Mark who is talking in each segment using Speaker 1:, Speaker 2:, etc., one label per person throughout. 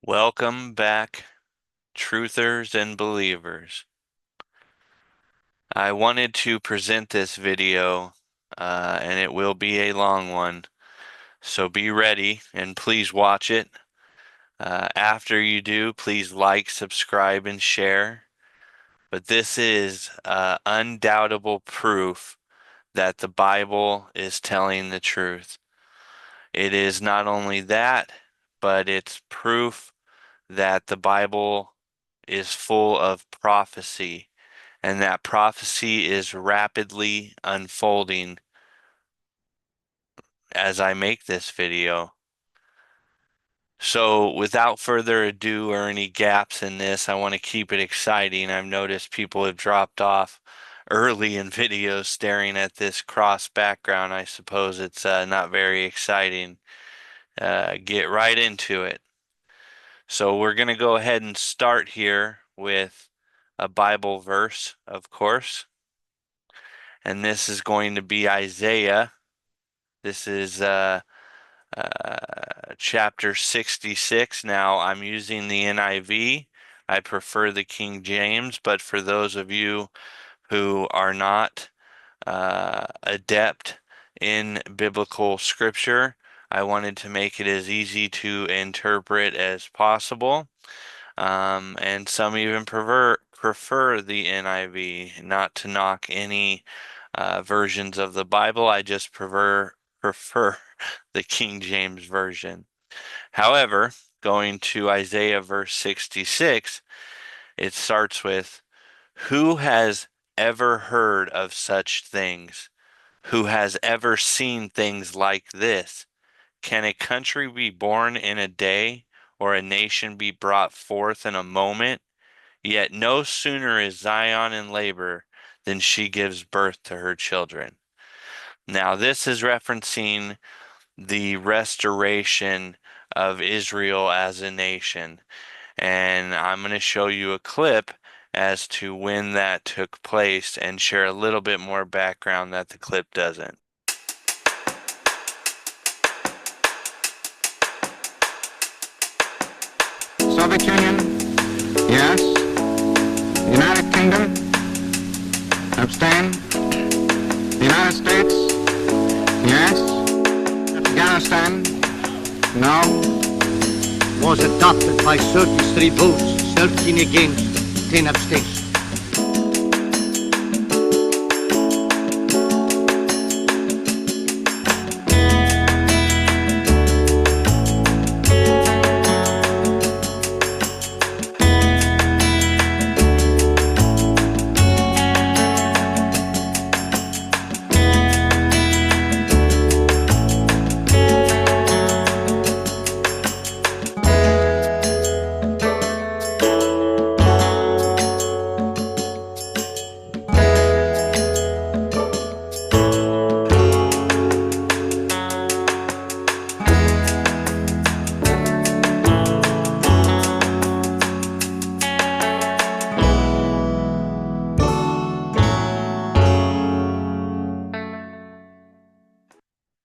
Speaker 1: Welcome back, truthers and believers. I wanted to present this video, and it will be a long one, so be ready and please watch it. After you do, please like, subscribe, and share. But this is undoubtable proof that the Bible is telling the truth. It is not only that, but it's proof that the Bible is full of prophecy, and that prophecy is rapidly unfolding as I make this video. So without further ado or any gaps in this, I want to keep it exciting. I've noticed people have dropped off early in videos staring at this cross background. I suppose it's not very exciting. Get right into it. So we're going to go ahead and start here with a Bible verse, of course. And this is going to be Isaiah. This is chapter 66. Now, I'm using the NIV. I prefer the King James, but for those of you who are not adept in biblical scripture, I wanted to make it as easy to interpret as possible. And some even prefer the NIV. Not to knock any versions of the Bible, I just prefer the King James version. However, going to Isaiah verse 66, it starts with, "Who has ever heard of such things? Who has ever seen things like this? Can a country be born in a day, or a nation be brought forth in a moment? Yet no sooner is Zion in labor than she gives birth to her children." Now, this is referencing the restoration of Israel as a nation. And I'm going to show you a clip as to when that took place and share a little bit more background that the clip doesn't.
Speaker 2: Soviet Union, yes. United Kingdom, abstain. The United States, yes. Afghanistan, no.
Speaker 3: Was adopted by 33 votes, 13 against, 10 abstentions.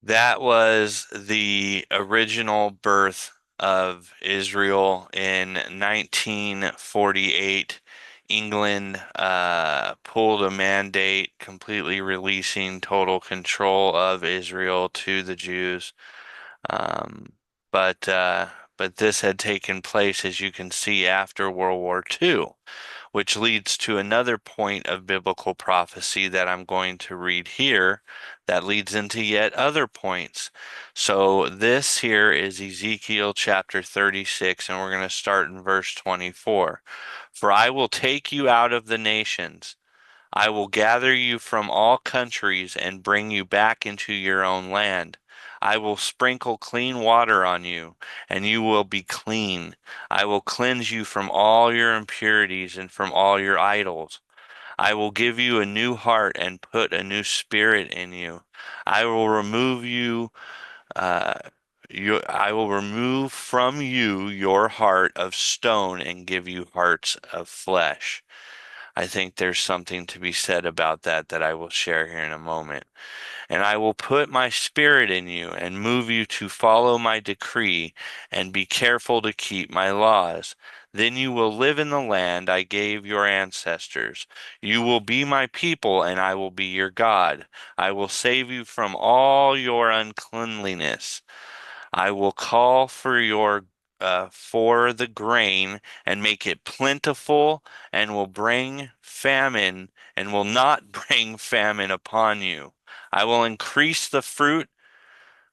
Speaker 1: That was the original birth of Israel in 1948. England pulled a mandate completely releasing total control of Israel to the Jews. Um, but this had taken place, as you can see, after World War II, which leads to another point of biblical prophecy that I'm going to read here that leads into yet other points. So this here is Ezekiel chapter 36, and we're going to start in verse 24. "For I will take you out of the nations. I will gather you from all countries and bring you back into your own land. I will sprinkle clean water on you, and you will be clean. I will cleanse you from all your impurities and from all your idols. I will give you a new heart and put a new spirit in you. I will remove uh, I will remove from you your heart of stone and give you hearts of flesh." I think there's something to be said about that I will share here in a moment. And I will put my spirit in you and move you to follow my decree and be careful to keep my laws. Then you will live in the land I gave your ancestors. You will be my people, and I will be your God. I will save you from all your uncleanliness. I will call for the grain and make it plentiful, and will bring famine, and will not bring famine upon you. I will increase the fruit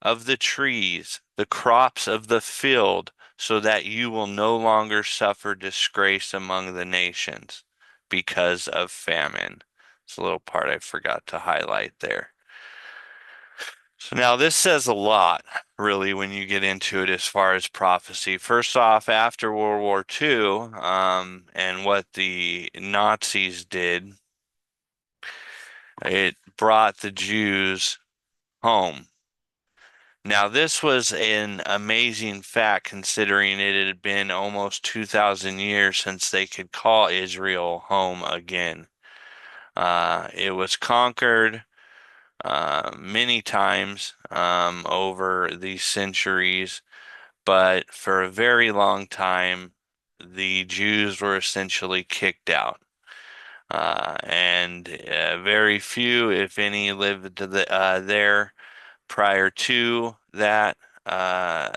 Speaker 1: of the trees, the crops of the field, so that you will no longer suffer disgrace among the nations because of famine. It's a little part I forgot to highlight there. So now this says a lot, really, when you get into it as far as prophecy. First off, after World War II, and what the Nazis did, it brought the Jews home. Now, this was an amazing fact considering it had been almost 2,000 years since they could call Israel home again. It was conquered many times over these centuries, but for a very long time, the Jews were essentially kicked out. And very few, if any, lived there prior to that. The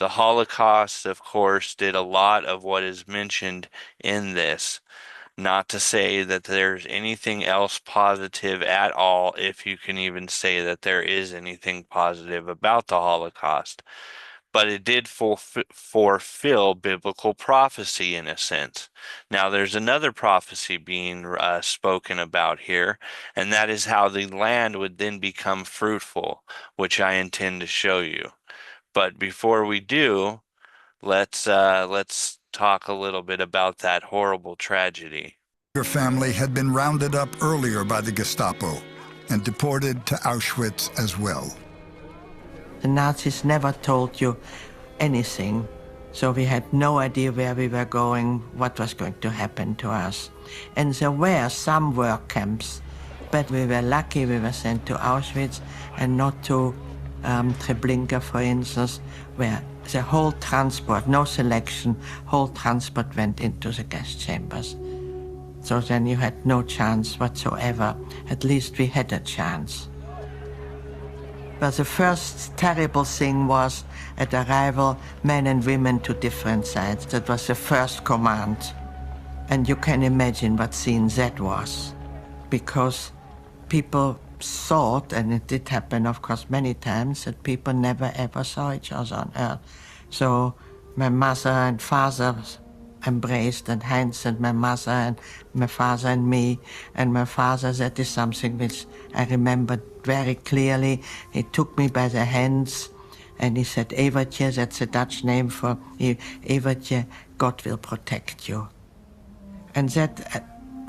Speaker 1: Holocaust, of course, did a lot of what is mentioned in this. Not to say that there's anything else positive at all, if you can even say that there is anything positive about the Holocaust. But it did fulfill biblical prophecy in a sense. Now, there's another prophecy being spoken about here, and that is how the land would then become fruitful, which I intend to show you. But before we do, let's talk a little bit about that horrible tragedy.
Speaker 4: Your family had been rounded up earlier by the Gestapo and deported to Auschwitz as well.
Speaker 5: The Nazis never told you anything, so we had no idea where we were going, what was going to happen to us. And there were some work camps, but we were lucky we were sent to Auschwitz and not to Treblinka, for instance, where the whole transport, no selection, whole transport went into the gas chambers. So then you had no chance whatsoever. At least we had a chance. But the first terrible thing was, at arrival, men and women to different sides. That was the first command. And you can imagine what scene that was. Because people thought, and it did happen, of course, many times, that people never ever saw each other on earth. So my mother and father embraced, and Heinz and my mother and my father and me. And my father, that is something which I remembered very clearly. He took me by the hands and he said, Evertje, that's a Dutch name for Evertje, God will protect you. And that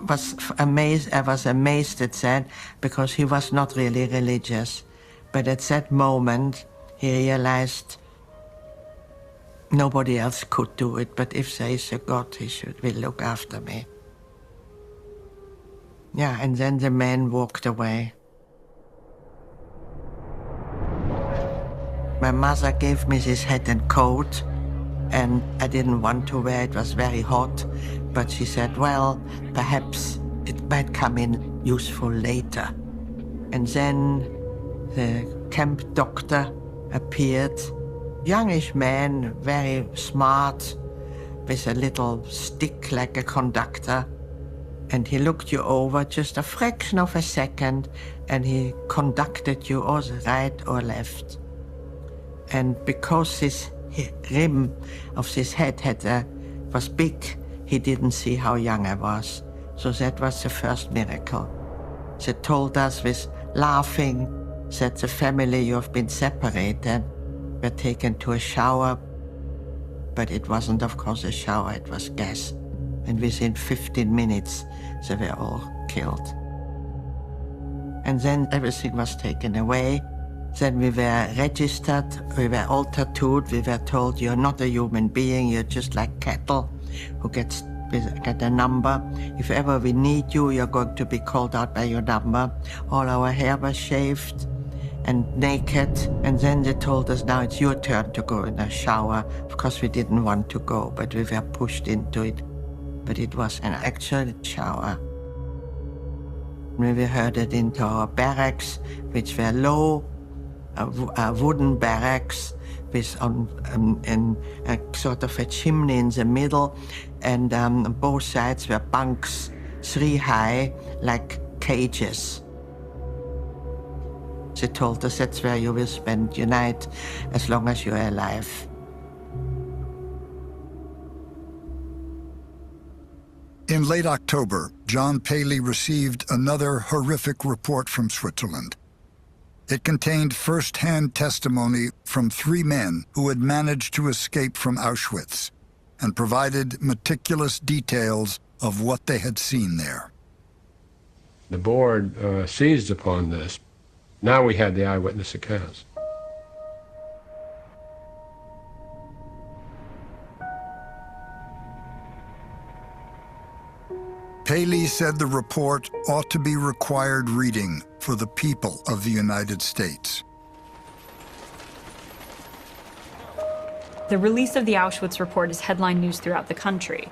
Speaker 5: was amazed. I was amazed at that because he was not really religious. But at that moment, he realized nobody else could do it, but if there is a God, he will look after me. Yeah, and then the man walked away. My mother gave me this hat and coat, and I didn't want to wear it. It was very hot, but she said, well, perhaps it might come in useful later. And then the camp doctor appeared. Youngish man, very smart, with a little stick like a conductor. And he looked you over just a fraction of a second, and he conducted you or right or left. And because this rim of this head was big, he didn't see how young I was. So that was the first miracle. They told us with laughing that the family you have been separated were taken to a shower, but it wasn't, of course, a shower, it was gas. And within 15 minutes, they were all killed. And then everything was taken away. Then we were registered, we were all tattooed, we were told you're not a human being, you're just like cattle who get a number. If ever we need you, you're going to be called out by your number. All our hair was shaved. and naked. And then they told us, now it's your turn to go in a shower. Of course, we didn't want to go, but we were pushed into it. But it was an actual shower. We were herded into our barracks, which were low, wooden barracks with a sort of a chimney in the middle, and both sides were bunks, 3 high, like cages. They told us that's where you will spend your night as long as you're alive.
Speaker 4: In late October, John Paley received another horrific report from Switzerland. It contained first-hand testimony from 3 men who had managed to escape from Auschwitz and provided meticulous details of what they had seen there.
Speaker 6: The board seized upon this. Now we had the eyewitness accounts.
Speaker 4: Paley said the report ought to be required reading for the people of the United States.
Speaker 7: The release of the Auschwitz report is headline news throughout the country.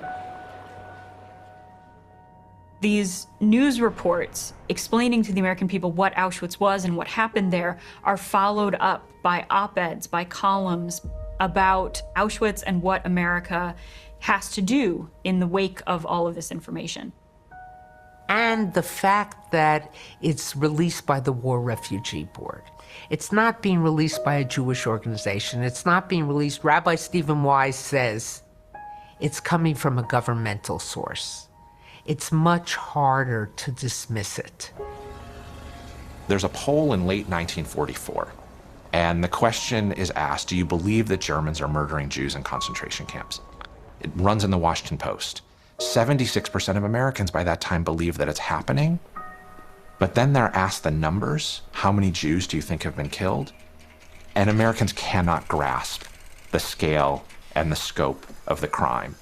Speaker 7: These news reports explaining to the American people what Auschwitz was and what happened there are followed up by op-eds, by columns about Auschwitz and what America has to do in the wake of all of this information.
Speaker 8: And the fact that it's released by the War Refugee Board. It's not being released by a Jewish organization. It's not being released. Rabbi Stephen Wise says it's coming from a governmental source. It's much harder to dismiss it.
Speaker 9: There's a poll in late 1944, and the question is asked, do you believe that Germans are murdering Jews in concentration camps? It runs in the Washington Post. 76% of Americans by that time believe that it's happening. But then they're asked the numbers. How many Jews do you think have been killed? And Americans cannot grasp the scale and the scope of the crime.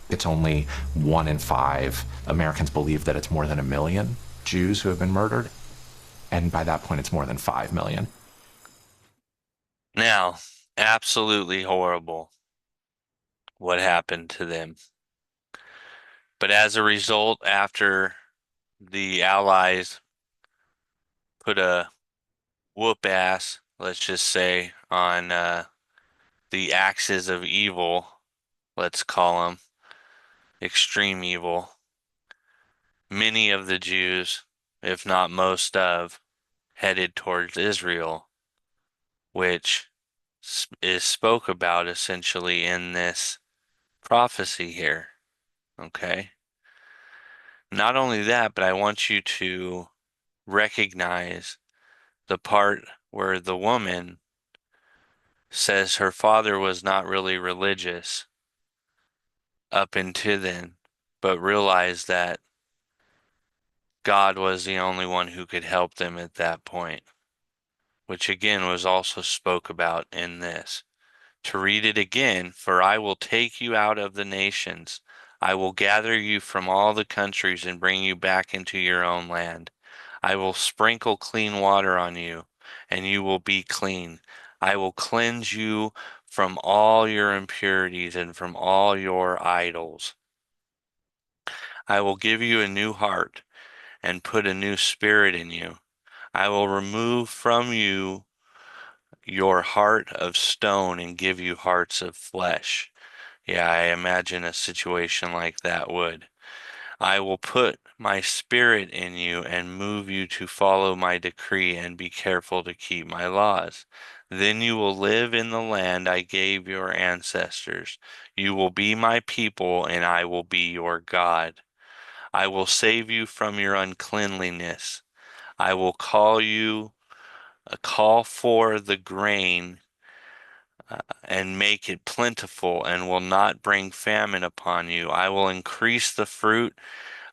Speaker 9: It's only 1 in 5 Americans believe that it's more than 1 million Jews who have been murdered. And by that point, it's more than 5 million.
Speaker 1: Now, absolutely horrible what happened to them. But as a result, after the Allies put a whoop ass, let's just say, on the axis of evil, let's call them extreme evil, many of the Jews, if not most of, headed towards Israel, which is spoke about essentially in this prophecy here. Okay? Not only that, but I want you to recognize the part where the woman says her father was not really religious up until then, but realized that God was the only one who could help them at that point, which again was also spoke about in this. To read it again, for I will take you out of the nations. I will gather you from all the countries and bring you back into your own land. I will sprinkle clean water on you, and you will be clean. I will cleanse you from all your impurities and from all your idols. I will give you a new heart and put a new spirit in you. I will remove from you your heart of stone and give you hearts of flesh. Yeah, I imagine a situation like that would. I will put my spirit in you and move you to follow my decree and be careful to keep my laws. Then you will live in the land I gave your ancestors. You will be my people, and I will be your God. I will save you from your uncleanliness. I will call for the grain and make it plentiful and will not bring famine upon you. I will increase the fruit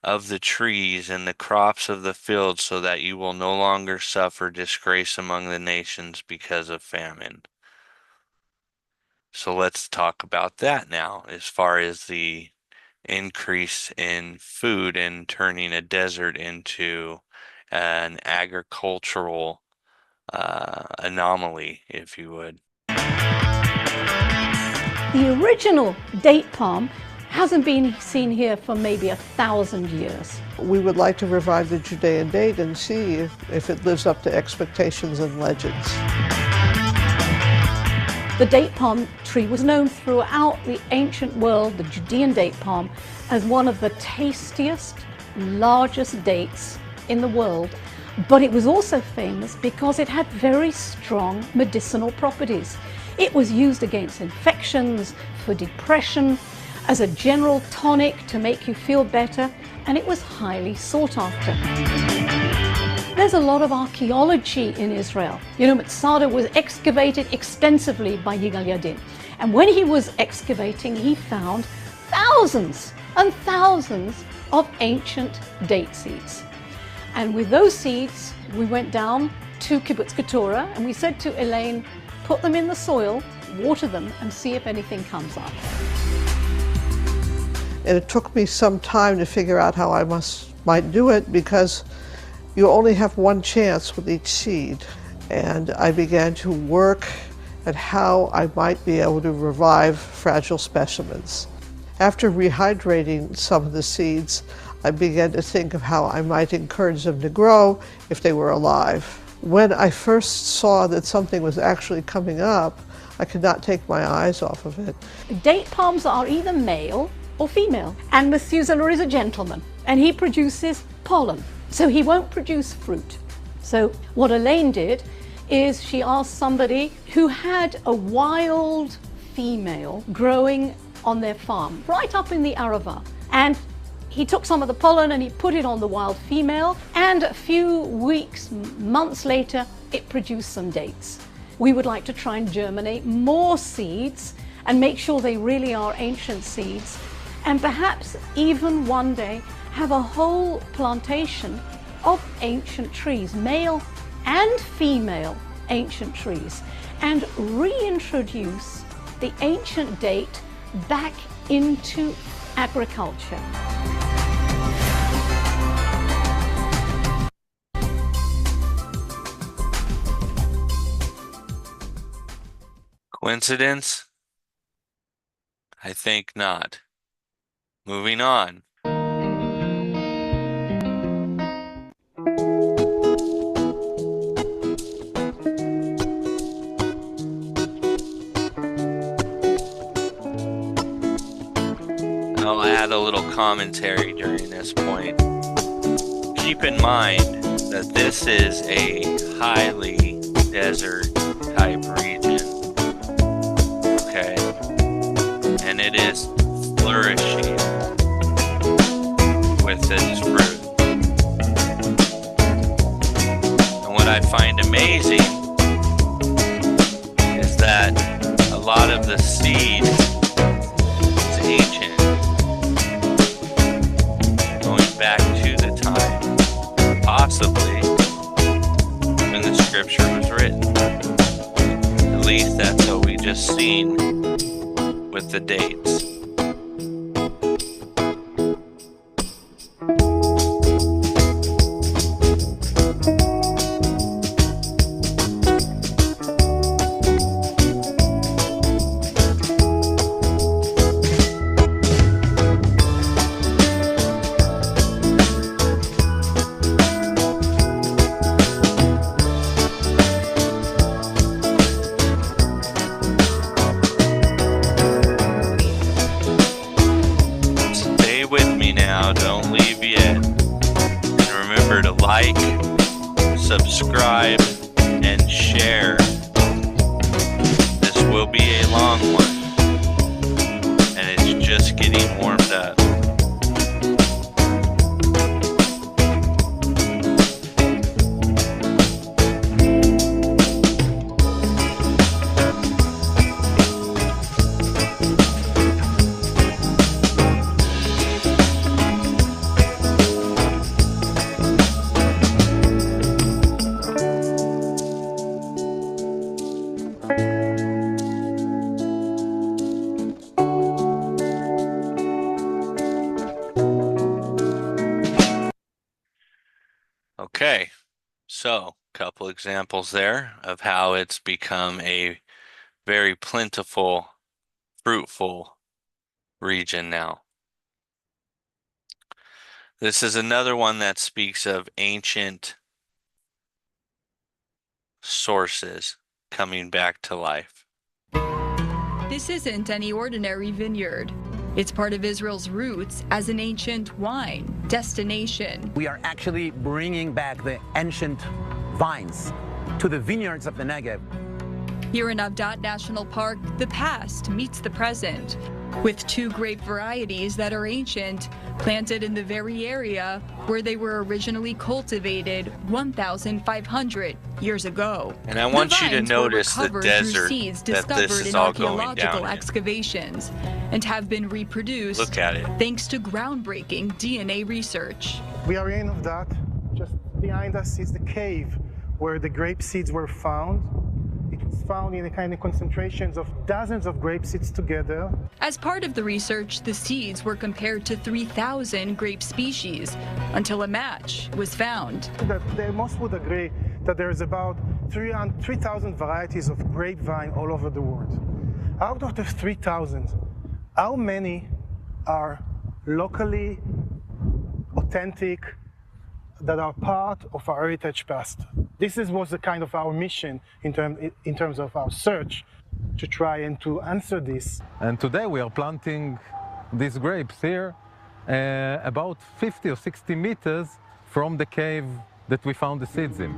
Speaker 1: of the trees and the crops of the field so that you will no longer suffer disgrace among the nations because of famine. So let's talk about that now, as far as the increase in food and turning a desert into an agricultural anomaly, if you would.
Speaker 10: The original date palm hasn't been seen here for maybe 1,000 years.
Speaker 11: We would like to revive the Judean date and see if it lives up to expectations and legends.
Speaker 10: The date palm tree was known throughout the ancient world, the Judean date palm, as one of the tastiest, largest dates in the world. But it was also famous because it had very strong medicinal properties. It was used against infections, for depression, as a general tonic to make you feel better, and it was highly sought after. There's a lot of archaeology in Israel. You know, Masada was excavated extensively by Yigal Yadin. And when he was excavating, he found thousands and thousands of ancient date seeds. And with those seeds, we went down to Kibbutz Keturah and we said to Elaine, put them in the soil, water them, and see if anything comes up.
Speaker 11: And it took me some time to figure out how I might do it, because you only have one chance with each seed. And I began to work at how I might be able to revive fragile specimens. After rehydrating some of the seeds, I began to think of how I might encourage them to grow if they were alive. When I first saw that something was actually coming up, I could not take my eyes off of it.
Speaker 10: Date palms are either male or female, and Methuselah is a gentleman, and he produces pollen, so he won't produce fruit. So what Elaine did is she asked somebody who had a wild female growing on their farm, right up in the Arava, and he took some of the pollen and he put it on the wild female, and a few weeks, months later, it produced some dates. We would like to try and germinate more seeds and make sure they really are ancient seeds, and perhaps even one day have a whole plantation of ancient trees, male and female ancient trees, and reintroduce the ancient date back into agriculture.
Speaker 1: Coincidence? I think not. Moving on. I'll add a little commentary during this point. Keep in mind that this is a highly desert type region. Okay? And it is flourishing with its fruit. And what I find amazing is that a lot of the seed is ancient, going back to the time, possibly, when the scripture was written. At least that's what we just seen with the dates. Subscribe and share. This will be a long one, and it's just getting warmed up. Okay, so couple examples there of how it's become a very plentiful, fruitful region now. This is another one that speaks of ancient sources coming back to life.
Speaker 12: This isn't any ordinary vineyard. It's part of Israel's roots as an ancient wine destination.
Speaker 13: We are actually bringing back the ancient vines to the vineyards of the Negev.
Speaker 12: Here in Avdat National Park, the past meets the present, with 2 grape varieties that are ancient, planted in the very area where they were originally cultivated 1,500 years ago.
Speaker 1: And I want you to notice the desert
Speaker 12: seeds
Speaker 1: that this
Speaker 12: discovered
Speaker 1: is
Speaker 12: in
Speaker 1: all going
Speaker 12: archaeological
Speaker 1: down in.
Speaker 12: excavations and have been reproduced
Speaker 1: Look at it.
Speaker 12: thanks to groundbreaking DNA research.
Speaker 14: We are in Avdat. Just behind us is the cave where the grape seeds were found. It was found in a kind of concentrations of dozens of grape seeds together.
Speaker 12: As part of the research, the seeds were compared to 3,000 grape species until a match was found.
Speaker 14: Most would agree that there is about 3,000 varieties of grapevine all over the world. Out of the 3,000, how many are locally authentic, that are part of our heritage past? This was the kind of our mission in terms of our search, to try and to answer this.
Speaker 15: And today we are planting these grapes here about 50 or 60 meters from the cave that we found the seeds in.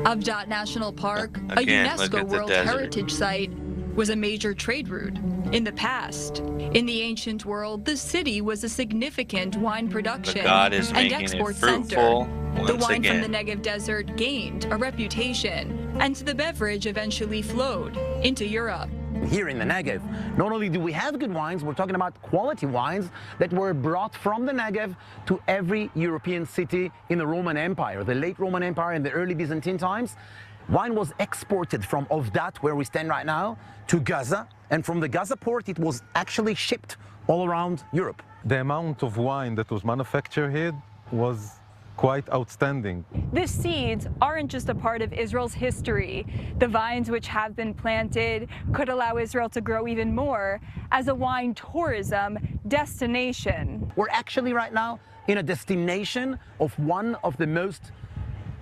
Speaker 12: Avdat National Park,
Speaker 1: Again,
Speaker 12: a
Speaker 1: look
Speaker 12: UNESCO
Speaker 1: at the
Speaker 12: World
Speaker 1: desert.
Speaker 12: Heritage Site, was a major trade route in the past. In the ancient world, the city was a significant wine production
Speaker 1: But God is
Speaker 12: and
Speaker 1: making it
Speaker 12: export
Speaker 1: fruitful
Speaker 12: center. The
Speaker 1: once
Speaker 12: wine
Speaker 1: again.
Speaker 12: from the Negev Desert gained a reputation, and the beverage eventually flowed into Europe.
Speaker 13: Here in the Negev, not only do we have good wines, we're talking about quality wines that were brought from the Negev to every European city in the Roman Empire, the late Roman Empire and the early Byzantine times. Wine was exported from Avdat, where we stand right now, to Gaza, and from the Gaza port it was actually shipped all around Europe.
Speaker 15: The amount of wine that was manufactured here was quite outstanding.
Speaker 7: The seeds aren't just a part of Israel's history. The vines which have been planted could allow Israel to grow even more as a wine tourism destination.
Speaker 13: We're actually right now in a destination of one of the most,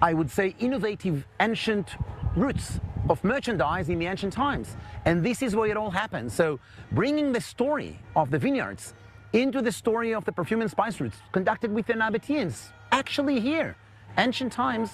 Speaker 13: I would say, innovative ancient routes of merchandise in the ancient times. And this is where it all happened. So bringing the story of the vineyards into the story of the perfume and spice routes conducted with the Nabateans, actually here, ancient times,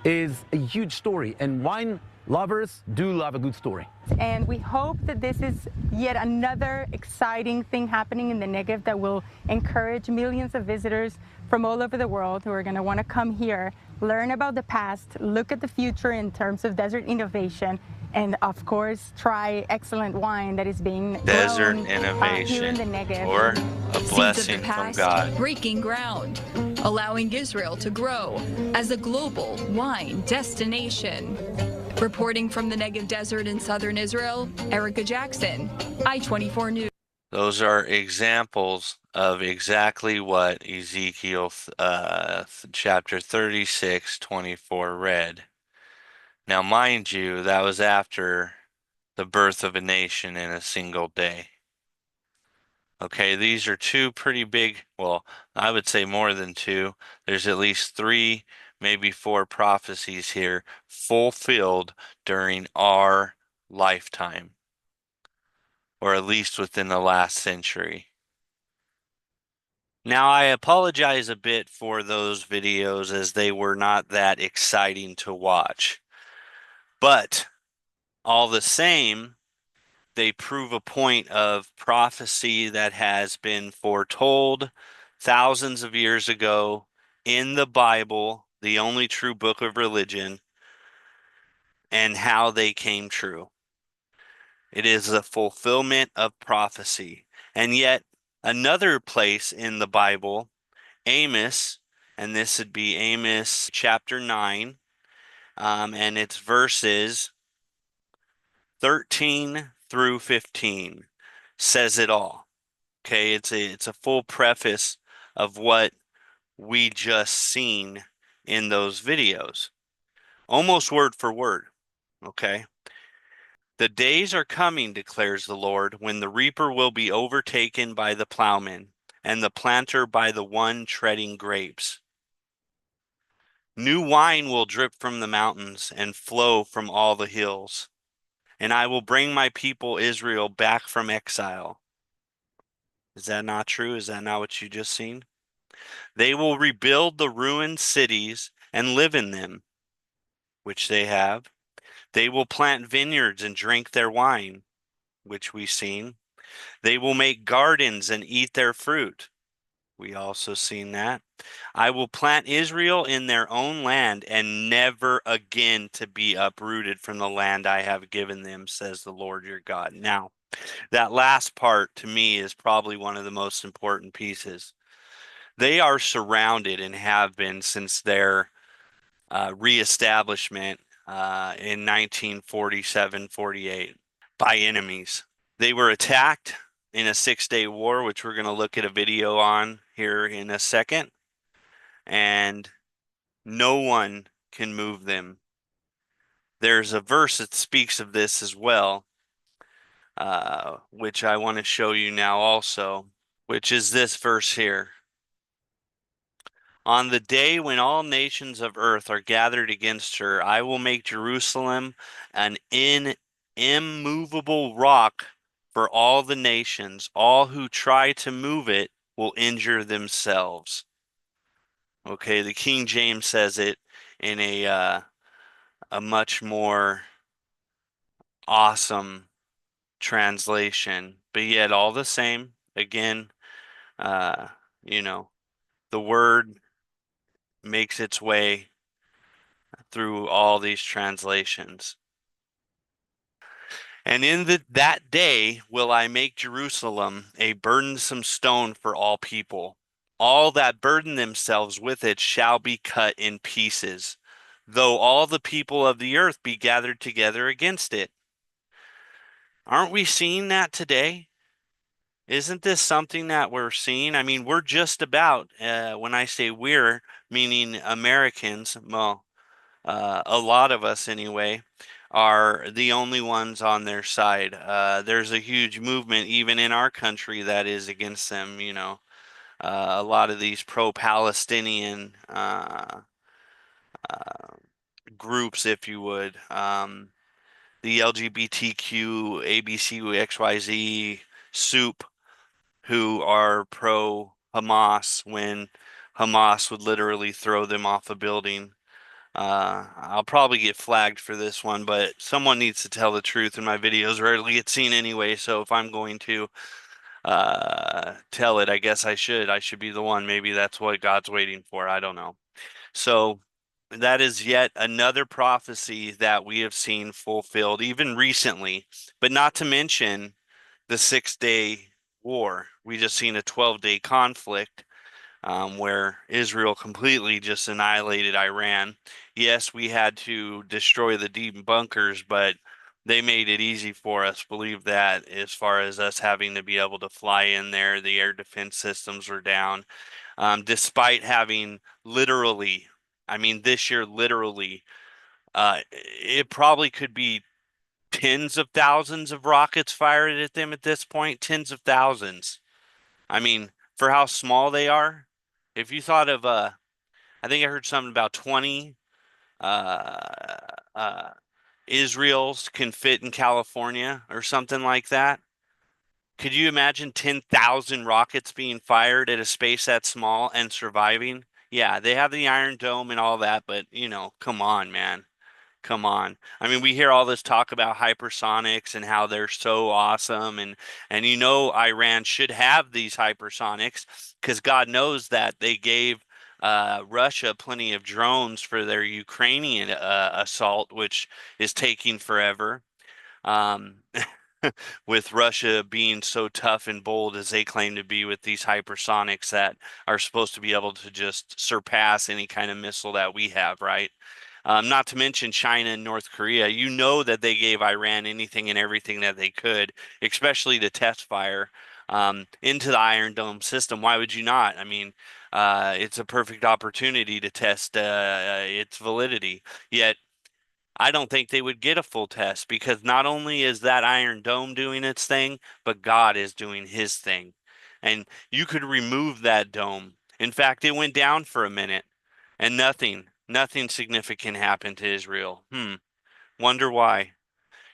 Speaker 13: is a huge story. And wine lovers do love a good story.
Speaker 16: And we hope that this is yet another exciting thing happening in the Negev that will encourage millions of visitors from all over the world who are going to want to come here, learn about the past, look at the future in terms of desert innovation, and of course try excellent wine that is being
Speaker 1: Desert
Speaker 16: grown,
Speaker 1: innovation,
Speaker 16: here in the Negev.
Speaker 1: or a
Speaker 12: Seeds of
Speaker 1: blessing
Speaker 12: the
Speaker 1: from
Speaker 12: past
Speaker 1: God.
Speaker 12: breaking ground, allowing Israel to grow as a global wine destination. Reporting from the Negev Desert in southern Israel, Erica Jackson, I-24 News.
Speaker 1: Those are examples of exactly what Ezekiel chapter 36:24 read. Now, mind you, that was after the birth of a nation in a single day. Okay, these are 2 pretty big, well, I would say more than 2. There's at least 3, maybe 4 prophecies here fulfilled during our lifetime, or at least within the last century. Now, I apologize a bit for those videos as they were not that exciting to watch. But all the same, they prove a point of prophecy that has been foretold thousands of years ago in the Bible, the only true book of religion, and how they came true. It is the fulfillment of prophecy. And yet, another place in the Bible, Amos, and this would be Amos chapter 9, and it's verses 13 through 15, says it all. Okay, it's a full preface of what we just seen in those videos. Almost word for word. Okay. The days are coming, declares the Lord, when the reaper will be overtaken by the plowman, and the planter by the one treading grapes. New wine will drip from the mountains and flow from all the hills, and I will bring my people Israel back from exile. Is that not true? Is that not what you just seen? They will rebuild the ruined cities and live in them, which they have. They will plant vineyards and drink their wine, which we've seen. They will make gardens and eat their fruit. We also seen that. I will plant Israel in their own land and never again to be uprooted from the land I have given them, says the Lord your God. Now, that last part to me is probably one of the most important pieces. They are surrounded and have been since their reestablishment in 1947-48 by enemies. They were attacked in a 6-day war, which we're going to look at a video on here in a second, and no one can move them. There's a verse that speaks of this as well, which I want to show you now also, which is this verse here. On the day when all nations of earth are gathered against her, I will make Jerusalem an immovable rock for all the nations. All who try to move it will injure themselves. Okay, the King James says it in a much more awesome translation, but yet all the same. Again, uh, you know, the word makes its way through all these translations. And in that day will I make Jerusalem a burdensome stone for all people. All that burden themselves with it shall be cut in pieces, though all the people of the earth be gathered together against it. Aren't we seeing that today? Isn't this something that we're seeing? I mean, we're just about, when I say we're, meaning Americans, well, a lot of us anyway, are the only ones on their side. There's a huge movement even in our country that is against them, you know. A lot of these pro-Palestinian groups, if you would, the LGBTQ, ABCXYZ soup, who are pro-Hamas when Hamas would literally throw them off a building. I'll probably get flagged for this one, but someone needs to tell the truth, and my videos rarely get seen anyway. So if I'm going to tell it, I guess I should. I should be the one. Maybe that's what God's waiting for. I don't know. So that is yet another prophecy that we have seen fulfilled even recently, but not to mention the 6-day war. We just seen a 12-day conflict where Israel completely just annihilated Iran. Yes, we had to destroy the deep bunkers, but they made it easy for us. Believe that, as far as us having to be able to fly in there, the air defense systems were down. Despite having literally, I mean, this year, literally, it probably could be tens of thousands of rockets fired at them at this point, tens of thousands. I mean, for how small they are, if you thought of I think I heard something about 20 uh uh Israels can fit in California or something like that. Could you imagine 10,000 rockets being fired at a space that small and surviving? Yeah, they have the Iron Dome and all that, but you know, come on, man. Come on. I mean, we hear all this talk about hypersonics and how they're so awesome, and you know Iran should have these hypersonics because God knows that they gave Russia plenty of drones for their Ukrainian assault, which is taking forever. Um, with Russia being so tough and bold as they claim to be with these hypersonics that are supposed to be able to just surpass any kind of missile that we have, right? Not to mention China and North Korea. You know that they gave Iran anything and everything that they could, especially to test fire into the Iron Dome system. Why would you not? I mean, it's a perfect opportunity to test its validity. Yet I don't think they would get a full test because not only is that Iron Dome doing its thing, but God is doing his thing. And you could remove that dome. In fact, it went down for a minute and nothing significant happened to Israel. Wonder why.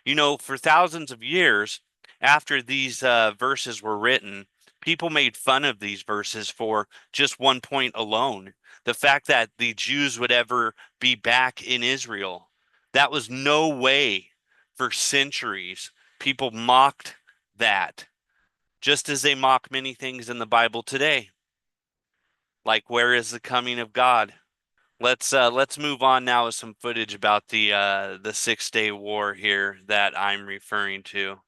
Speaker 1: You know, for thousands of years after these verses were written, people made fun of these verses for just one point alone. The fact that the Jews would ever be back in Israel. That was no way for centuries. People mocked that, just as they mock many things in the Bible today. Like, where is the coming of God? Let's move on now with some footage about the 6-day war here that I'm referring to.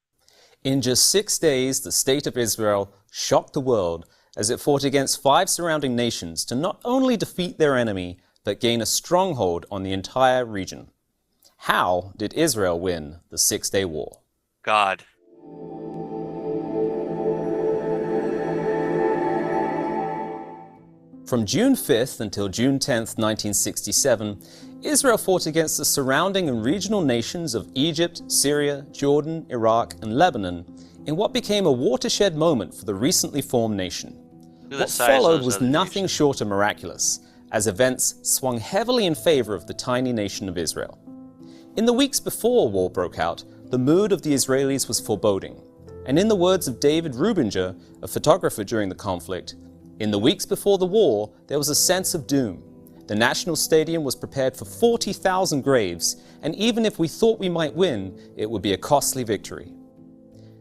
Speaker 17: In just 6 days, the state of Israel shocked the world as it fought against 5 surrounding nations to not only defeat their enemy, but gain a stronghold on the entire region. How did Israel win the 6-day war?
Speaker 1: God.
Speaker 17: From June 5th until June 10th, 1967, Israel fought against the surrounding and regional nations of Egypt, Syria, Jordan, Iraq, and Lebanon in what became a watershed moment for the recently formed nation. What followed was nothing short of miraculous, as events swung heavily in favor of the tiny nation of Israel. In the weeks before war broke out, the mood of the Israelis was foreboding, and in the words of David Rubinger, a photographer during the conflict, in the weeks before the war, there was a sense of doom. The National Stadium was prepared for 40,000 graves, and even if we thought we might win, it would be a costly victory.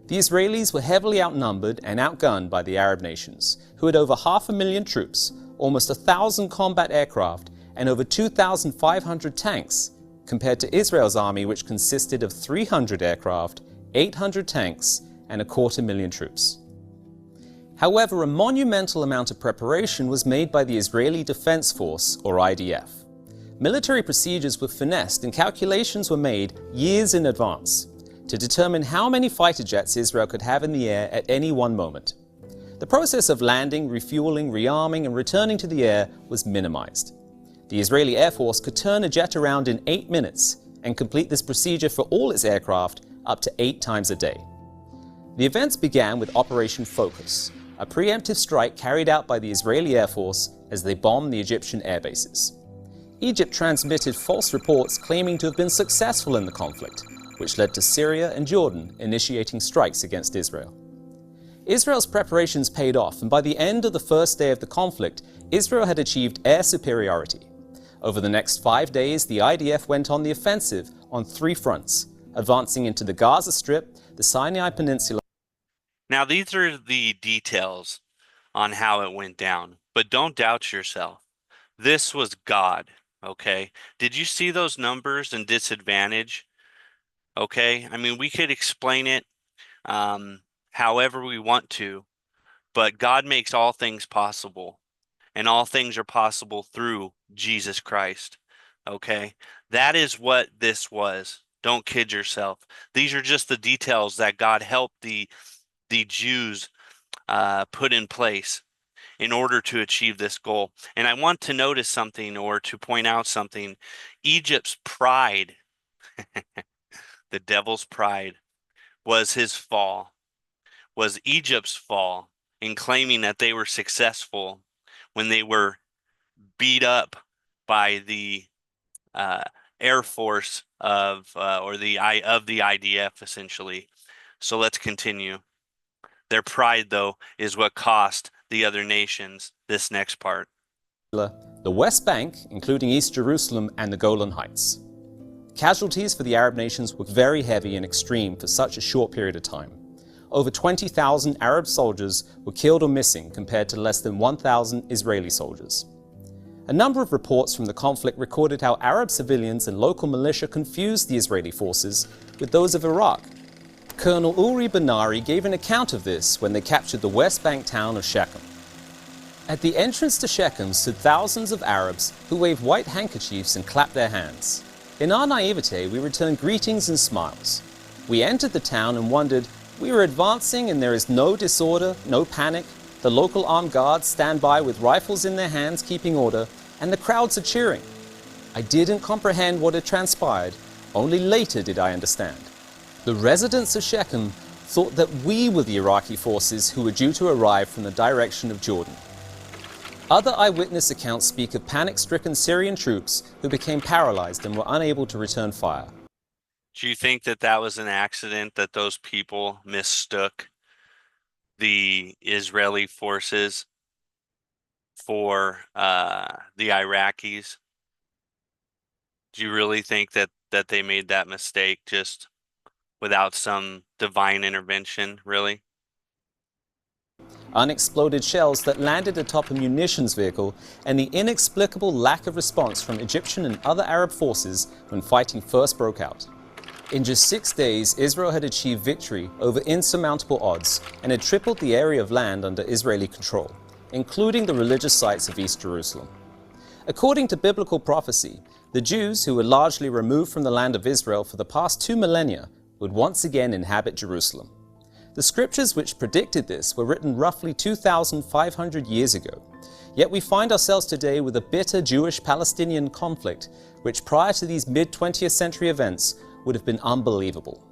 Speaker 17: The Israelis were heavily outnumbered and outgunned by the Arab nations, who had over 500,000 troops, almost 1,000 combat aircraft, and over 2,500 tanks, compared to Israel's army, which consisted of 300 aircraft, 800 tanks, and 250,000 troops. However, a monumental amount of preparation was made by the Israeli Defense Force, or IDF. Military procedures were finessed and calculations were made years in advance to determine how many fighter jets Israel could have in the air at any one moment. The process of landing, refueling, rearming, and returning to the air was minimized. The Israeli Air Force could turn a jet around in 8 minutes and complete this procedure for all its aircraft up to 8 times a day. The events began with Operation Focus, a preemptive strike carried out by the Israeli Air Force as they bombed the Egyptian air bases. Egypt transmitted false reports claiming to have been successful in the conflict, which led to Syria and Jordan initiating strikes against Israel. Israel's preparations paid off, and by the end of the first day of the conflict, Israel had achieved air superiority. Over the next 5 days, the IDF went on the offensive on 3 fronts, advancing into the Gaza Strip, the Sinai Peninsula.
Speaker 1: Now, these are the details on how it went down, but don't doubt yourself. This was God, okay? Did you see those numbers and disadvantage? Okay, I mean, we could explain it however we want to, but God makes all things possible, and all things are possible through Jesus Christ, okay? That is what this was. Don't kid yourself. These are just the details that God helped the Jews put in place in order to achieve this goal. And I want to notice something, or to point out something. Egypt's pride, the devil's pride, was his fall, was Egypt's fall in claiming that they were successful when they were beat up by the Air Force of the IDF, essentially. So let's continue. Their pride, though, is what cost the other nations this next part.
Speaker 17: The West Bank, including East Jerusalem and the Golan Heights. Casualties for the Arab nations were very heavy and extreme for such a short period of time. Over 20,000 Arab soldiers were killed or missing compared to less than 1,000 Israeli soldiers. A number of reports from the conflict recorded how Arab civilians and local militia confused the Israeli forces with those of Iraq. Colonel Uri Benari gave an account of this when they captured the West Bank town of Shechem. At the entrance to Shechem stood thousands of Arabs who waved white handkerchiefs and clapped their hands. In our naivete, we returned greetings and smiles. We entered the town and wondered, we are advancing and there is no disorder, no panic. The local armed guards stand by with rifles in their hands keeping order, and the crowds are cheering. I didn't comprehend what had transpired Only later did I understand. The residents of Shechem thought that we were the Iraqi forces who were due to arrive from the direction of Jordan. Other eyewitness accounts speak of panic-stricken Syrian troops who became paralyzed and were unable to return fire.
Speaker 1: Do you think that that was an accident, that those people mistook the Israeli forces for the Iraqis? Do you really think that they made that mistake just without some divine intervention, really?
Speaker 17: Unexploded shells that landed atop a munitions vehicle, and the inexplicable lack of response from Egyptian and other Arab forces when fighting first broke out. In just 6 days, Israel had achieved victory over insurmountable odds and had tripled the area of land under Israeli control, including the religious sites of East Jerusalem. According to biblical prophecy, the Jews, who were largely removed from the land of Israel for the past 2 millennia, would once again inhabit Jerusalem. The scriptures which predicted this were written roughly 2,500 years ago, yet we find ourselves today with a bitter Jewish-Palestinian conflict which prior to these mid-20th century events would have been unbelievable.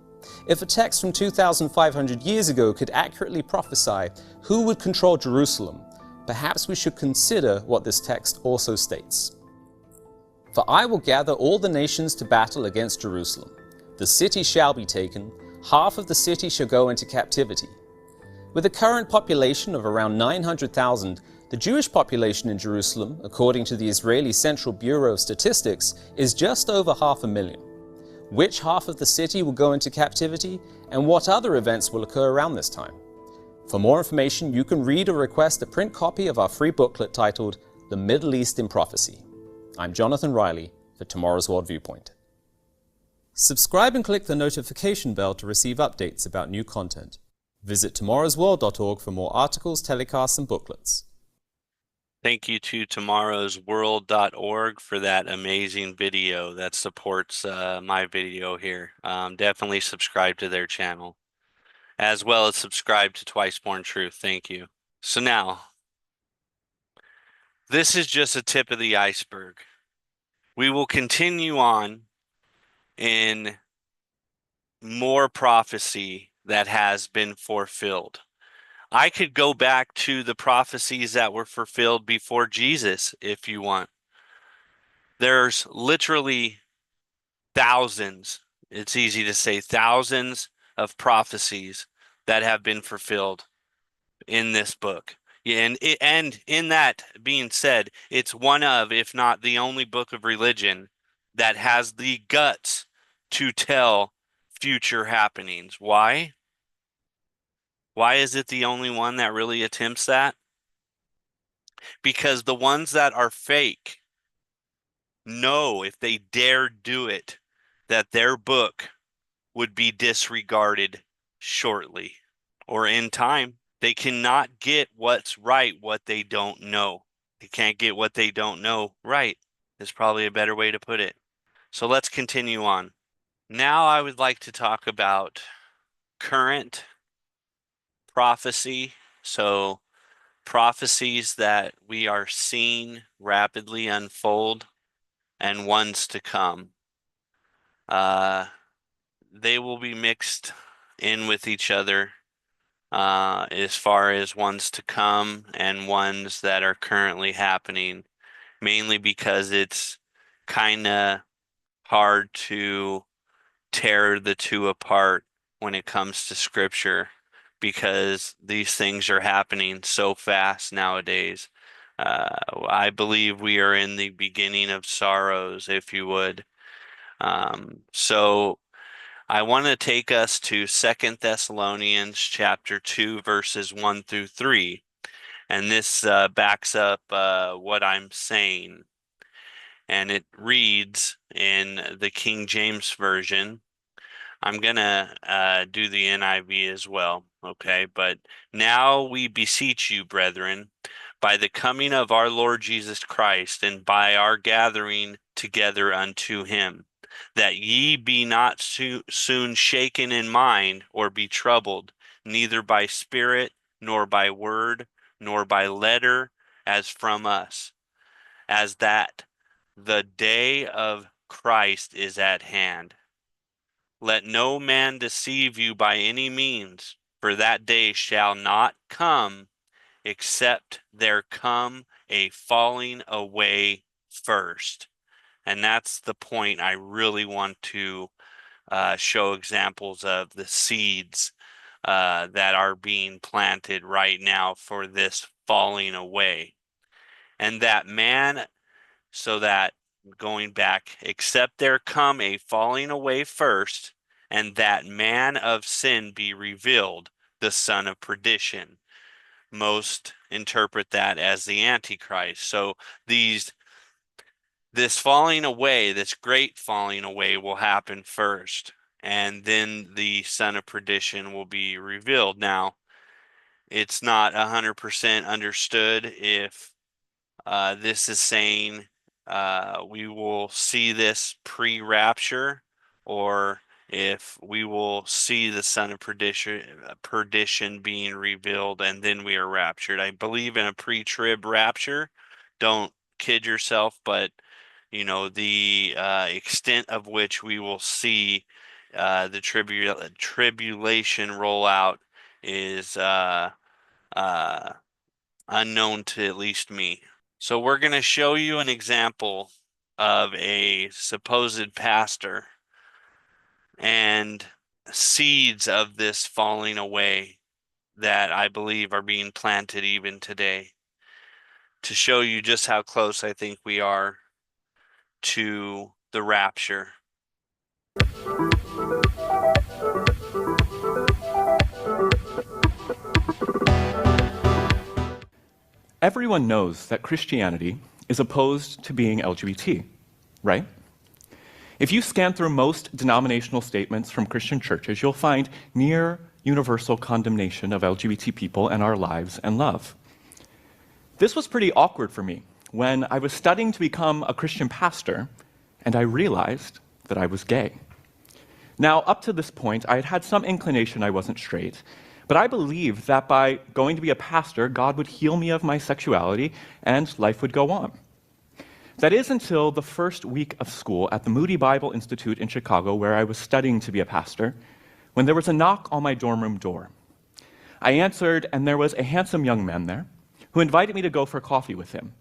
Speaker 17: If a text from 2,500 years ago could accurately prophesy who would control Jerusalem, perhaps we should consider what this text also states. For I will gather all the nations to battle against Jerusalem. The city shall be taken, half of the city shall go into captivity. With a current population of around 900,000, the Jewish population in Jerusalem, according to the Israeli Central Bureau of Statistics, is just over 500,000. Which half of the city will go into captivity, and what other events will occur around this time? For more information, you can read or request a print copy of our free booklet titled The Middle East in Prophecy. I'm Jonathan Riley for Tomorrow's World Viewpoint. Subscribe and click the notification bell to receive updates about new content. Visit tomorrowsworld.org for more articles, telecasts, and booklets.
Speaker 1: Thank you to tomorrowsworld.org for that amazing video that supports my video here. Definitely subscribe to their channel, as well as subscribe to Twice Born Truth. Thank you. So now, this is just a tip of the iceberg. We will continue on in more prophecy that has been fulfilled. I could go back to the prophecies that were fulfilled before Jesus if you want. There's literally thousands, it's easy to say thousands of prophecies that have been fulfilled in this book. Yeah, and in that being said, it's one of, if not the only book of religion that has the guts to tell future happenings. Why? Why is it the only one that really attempts that? Because the ones that are fake know if they dare do it, that their book would be disregarded shortly or in time. They cannot get what's right, what they don't know. They can't get what they don't know right, is probably a better way to put it. So let's continue on. Now I would like to talk about current prophecy. So prophecies that we are seeing rapidly unfold and ones to come. They will be mixed in with each other as far as ones to come and ones that are currently happening, mainly because it's kind of hard to tear the two apart when it comes to scripture, because these things are happening so fast nowadays. I believe we are in the beginning of sorrows, if you would. So I want to take us to 2 Thessalonians chapter 2, verses 1 through 3. And this backs up what I'm saying. And it reads in the King James Version. I'm going to do the NIV as well, okay? But now we beseech you, brethren, by the coming of our Lord Jesus Christ and by our gathering together unto him, that ye be not soon shaken in mind or be troubled, neither by spirit, nor by word, nor by letter, as from us, as that the day of Christ is at hand. Let no man deceive you by any means, for that day shall not come, except there come a falling away first. And that's the point I really want to show examples of the seeds that are being planted right now for this falling away. And that man, so that going back, except there come a falling away first, and that man of sin be revealed, the son of perdition. Most interpret that as the Antichrist. So this falling away, this great falling away, will happen first, and then the son of perdition will be revealed. Now, it's not 100% understood if this is saying we will see this pre-rapture, or if we will see the son of perdition being revealed and then we are raptured. I believe in a pre-trib rapture. Don't kid yourself, but you know, the extent of which we will see the tribulation rollout is unknown to at least me. So we're going to show you an example of a supposed pastor and seeds of this falling away that I believe are being planted even today, to show you just how close I think we are to the rapture.
Speaker 18: Everyone knows that Christianity is opposed to being LGBT, right? If you scan through most denominational statements from Christian churches, you'll find near universal condemnation of LGBT people and our lives and love. This was pretty awkward for me when I was studying to become a Christian pastor and I realized that I was gay. Now, up to this point, I had had some inclination I wasn't straight, but I believed that by going to be a pastor, God would heal me of my sexuality and life would go on. That is until the first week of school at the Moody Bible Institute in Chicago, where I was studying to be a pastor, when there was a knock on my dorm room door. I answered, and there was a handsome young man there who invited me to go for coffee with him.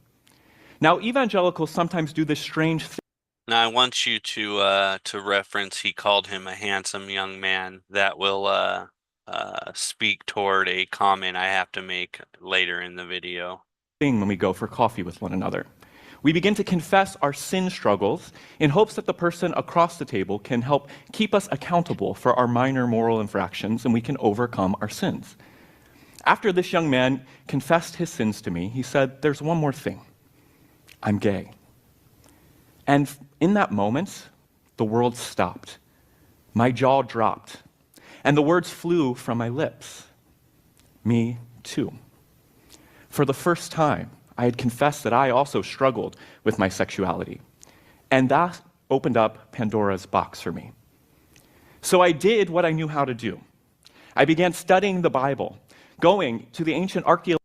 Speaker 18: Now, evangelicals sometimes do this strange thing.
Speaker 1: Now, I want you to reference, he called him a handsome young man. That will speak toward a comment I have to make later in the video.
Speaker 18: When we go for coffee with one another, we begin to confess our sin struggles in hopes that the person across the table can help keep us accountable for our minor moral infractions and we can overcome our sins. After this young man confessed his sins to me, he said, "There's one more thing. I'm gay." And in that moment, the world stopped. My jaw dropped, and the words flew from my lips. Me too. For the first time, I had confessed that I also struggled with my sexuality, and that opened up Pandora's box for me. So I did what I knew how to do. I began studying the Bible, going to the ancient archaeological.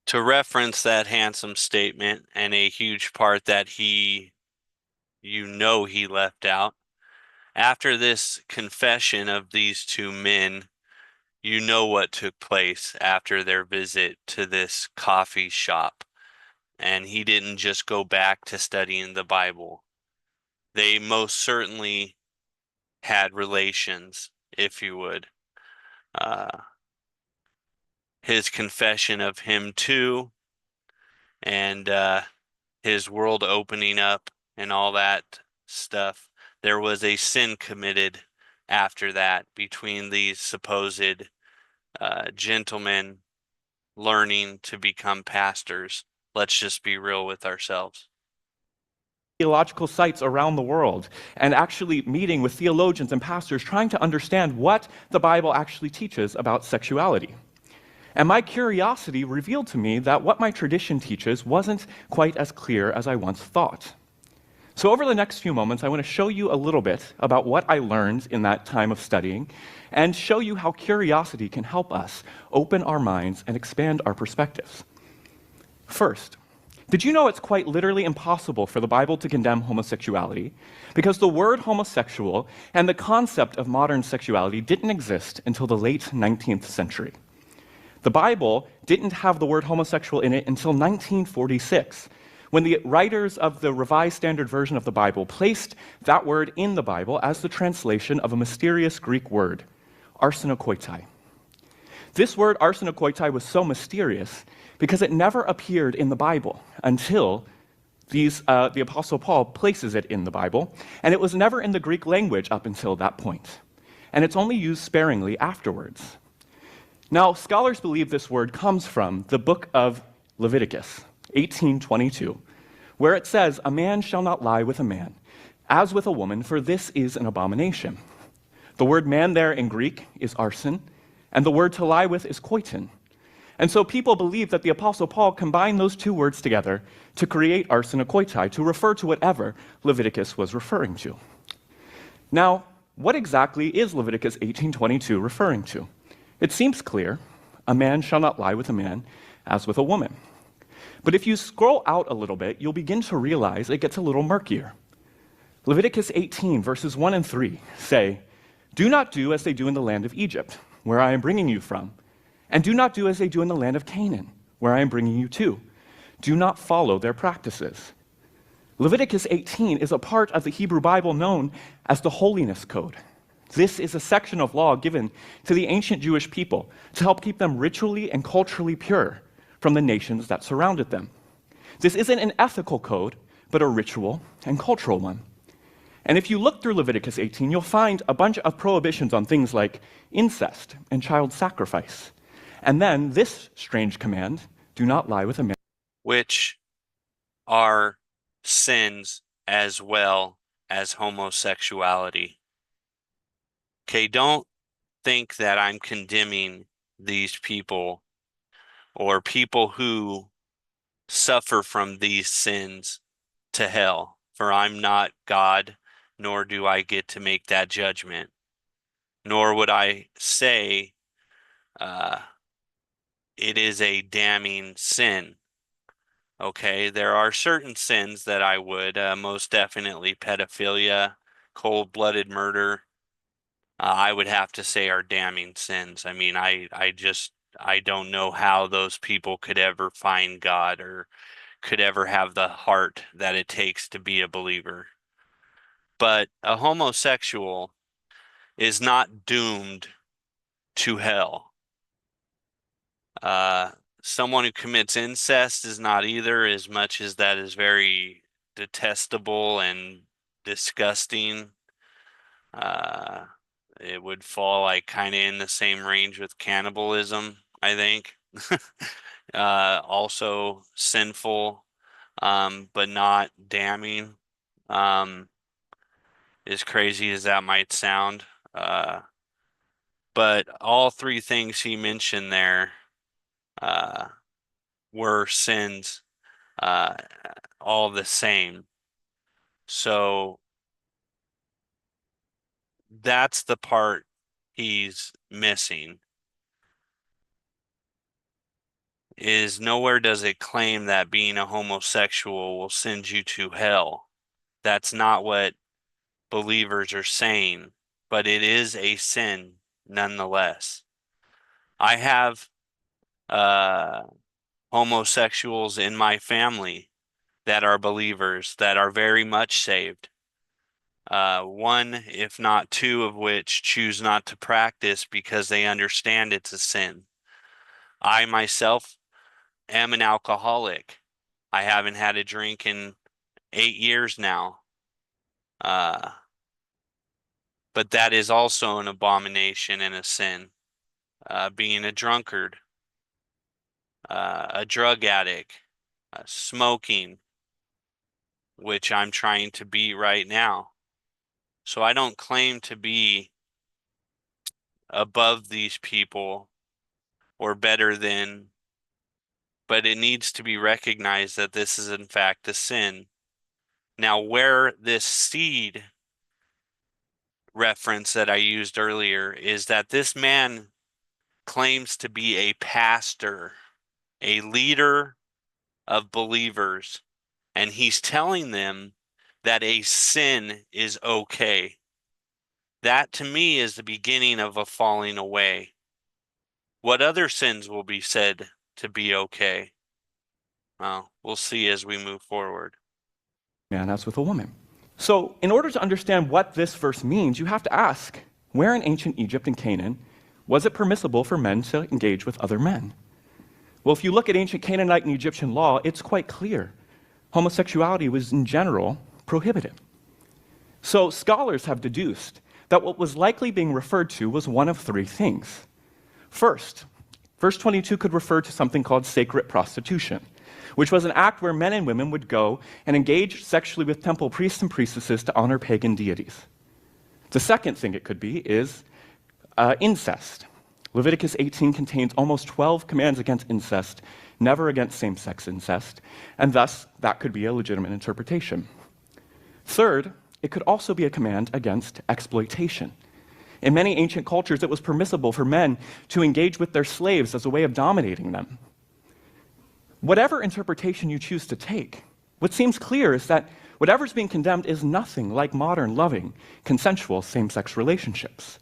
Speaker 1: To reference that handsome statement and a huge part that he left out, after this confession of these two men, you know what took place after their visit to this coffee shop. And he didn't just go back to studying the Bible. They most certainly had relations, if you would. His confession of him too, and his world opening up and all that stuff. There was a sin committed after that between these supposed gentlemen learning to become pastors. Let's just be real with ourselves.
Speaker 18: Theological sites around the world and actually meeting with theologians and pastors trying to understand what the Bible actually teaches about sexuality. And my curiosity revealed to me that what my tradition teaches wasn't quite as clear as I once thought. So over the next few moments, I want to show you a little bit about what I learned in that time of studying and show you how curiosity can help us open our minds and expand our perspectives. First, Did you know it's quite literally impossible for the Bible to condemn homosexuality because the word homosexual and the concept of modern sexuality didn't exist until the late 19th century? The Bible didn't have the word homosexual in it until 1946, when the writers of the Revised Standard Version of the Bible placed that word in the Bible as the translation of a mysterious Greek word, arsenokoitai. This word arsenokoitai was so mysterious because it never appeared in the Bible until the Apostle Paul places it in the Bible, and it was never in the Greek language up until that point. And it's only used sparingly afterwards. Now, scholars believe this word comes from the book of Leviticus, 18:22, where it says, "A man shall not lie with a man, as with a woman, for this is an abomination." The word man there in Greek is arsen, and the word to lie with is koiton. And so people believe that the Apostle Paul combined those two words together to create arsenokoitai, to refer to whatever Leviticus was referring to. Now, what exactly is Leviticus 18:22 referring to? It seems clear. A man shall not lie with a man as with a woman. But if you scroll out a little bit, you'll begin to realize it gets a little murkier. Leviticus 18, verses 1 and 3 say, "Do not do as they do in the land of Egypt, where I am bringing you from, and do not do as they do in the land of Canaan, where I am bringing you to. Do not follow their practices." Leviticus 18 is a part of the Hebrew Bible known as the Holiness Code. This is a section of law given to the ancient Jewish people to help keep them ritually and culturally pure from the nations that surrounded them. This isn't an ethical code, but a ritual and cultural one. And if you look through Leviticus 18, you'll find a bunch of prohibitions on things like incest and child sacrifice. And then this strange command, do not lie with a man.
Speaker 1: Which are sins as well as homosexuality. Okay, don't think that I'm condemning these people or people who suffer from these sins to hell, for I'm not God, nor do I get to make that judgment. Nor would I say it is a damning sin. Okay, there are certain sins that I would, most definitely pedophilia, cold-blooded murder, I would have to say are damning sins. I mean, I don't know how those people could ever find God or could ever have the heart that it takes to be a believer. But a homosexual is not doomed to hell. Someone who commits incest is not either, as much as that is very detestable and disgusting. It would fall like kind of in the same range with cannibalism, I think. Also sinful, but not damning. As crazy as that might sound. But all three things he mentioned there were sins, all the same. So that's the part he's missing. Is nowhere does it claim that being a homosexual will send you to hell. That's not what believers are saying, but it is a sin nonetheless. I have homosexuals in my family that are believers, that are very much saved. One, if not two, of which choose not to practice because they understand it's a sin. I myself am an alcoholic. I haven't had a drink in 8 years now. But that is also an abomination and a sin. Being a drunkard, a drug addict, smoking, which I'm trying to beat right now. So I don't claim to be above these people or better than, but it needs to be recognized that this is in fact a sin. Now, where this seed reference that I used earlier is that this man claims to be a pastor, a leader of believers, and he's telling them that a sin is okay. That to me is the beginning of a falling away. What other sins will be said to be okay? Well, we'll see as we move forward.
Speaker 18: Man has with a woman. So, in order to understand what this verse means, you have to ask, where in ancient Egypt and Canaan was it permissible for men to engage with other men? Well, if you look at ancient Canaanite and Egyptian law, it's quite clear. Homosexuality was in general prohibited. So, scholars have deduced that what was likely being referred to was one of three things. First, verse 22 could refer to something called sacred prostitution, which was an act where men and women would go and engage sexually with temple priests and priestesses to honor pagan deities. The second thing it could be is incest. Leviticus 18 contains almost 12 commands against incest, never against same-sex incest, and thus that could be a legitimate interpretation. Third, it could also be a command against exploitation. In many ancient cultures, it was permissible for men to engage with their slaves as a way of dominating them. Whatever interpretation you choose to take, what seems clear is that whatever's being condemned is nothing like modern, loving, consensual same-sex relationships.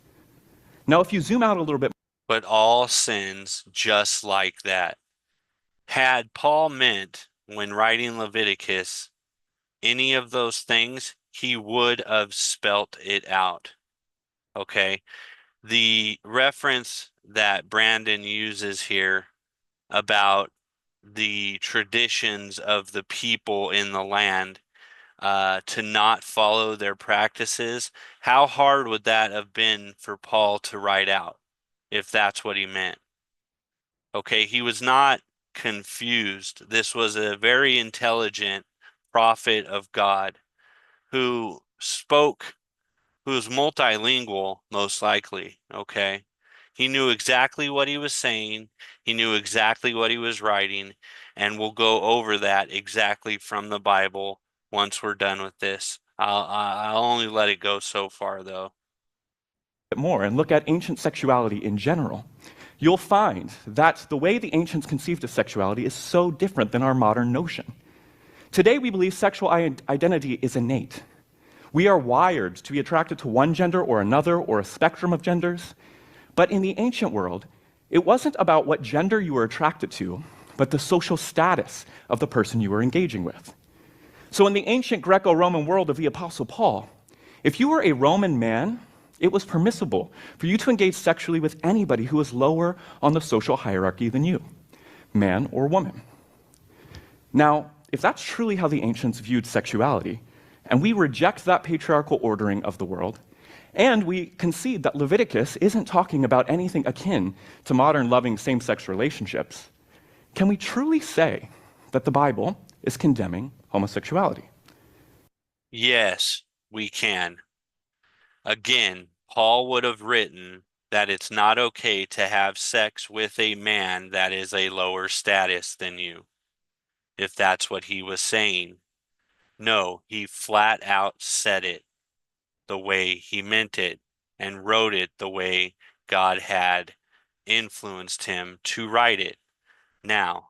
Speaker 18: Now, if you zoom out a little bit,
Speaker 1: but all sins just like that. Had Paul meant, when writing Leviticus, any of those things, he would have spelt it out. Okay? The reference that Brandon uses here about the traditions of the people in the land to not follow their practices, how hard would that have been for Paul to write out, if that's what he meant? Okay, he was not confused. This was a very intelligent prophet of God who spoke, who was multilingual, most likely. Okay, he knew exactly what he was saying, he knew exactly what he was writing, and we'll go over that exactly from the Bible once we're done with this. I'll only let it go so far, though.
Speaker 18: more and look at ancient sexuality in general, you'll find that the way the ancients conceived of sexuality is so different than our modern notion. Today, we believe sexual identity is innate. We are wired to be attracted to one gender or another or a spectrum of genders. But in the ancient world, it wasn't about what gender you were attracted to, but the social status of the person you were engaging with. So in the ancient Greco-Roman world of the Apostle Paul, if you were a Roman man, it was permissible for you to engage sexually with anybody who was lower on the social hierarchy than you, man or woman. Now, if that's truly how the ancients viewed sexuality, and we reject that patriarchal ordering of the world, and we concede that Leviticus isn't talking about anything akin to modern loving same-sex relationships, can we truly say that the Bible is condemning homosexuality?
Speaker 1: Yes, we can. Again, Paul would have written that it's not okay to have sex with a man that is a lower status than you, if that's what he was saying. No, he flat out said it the way he meant it and wrote it the way God had influenced him to write it. Now,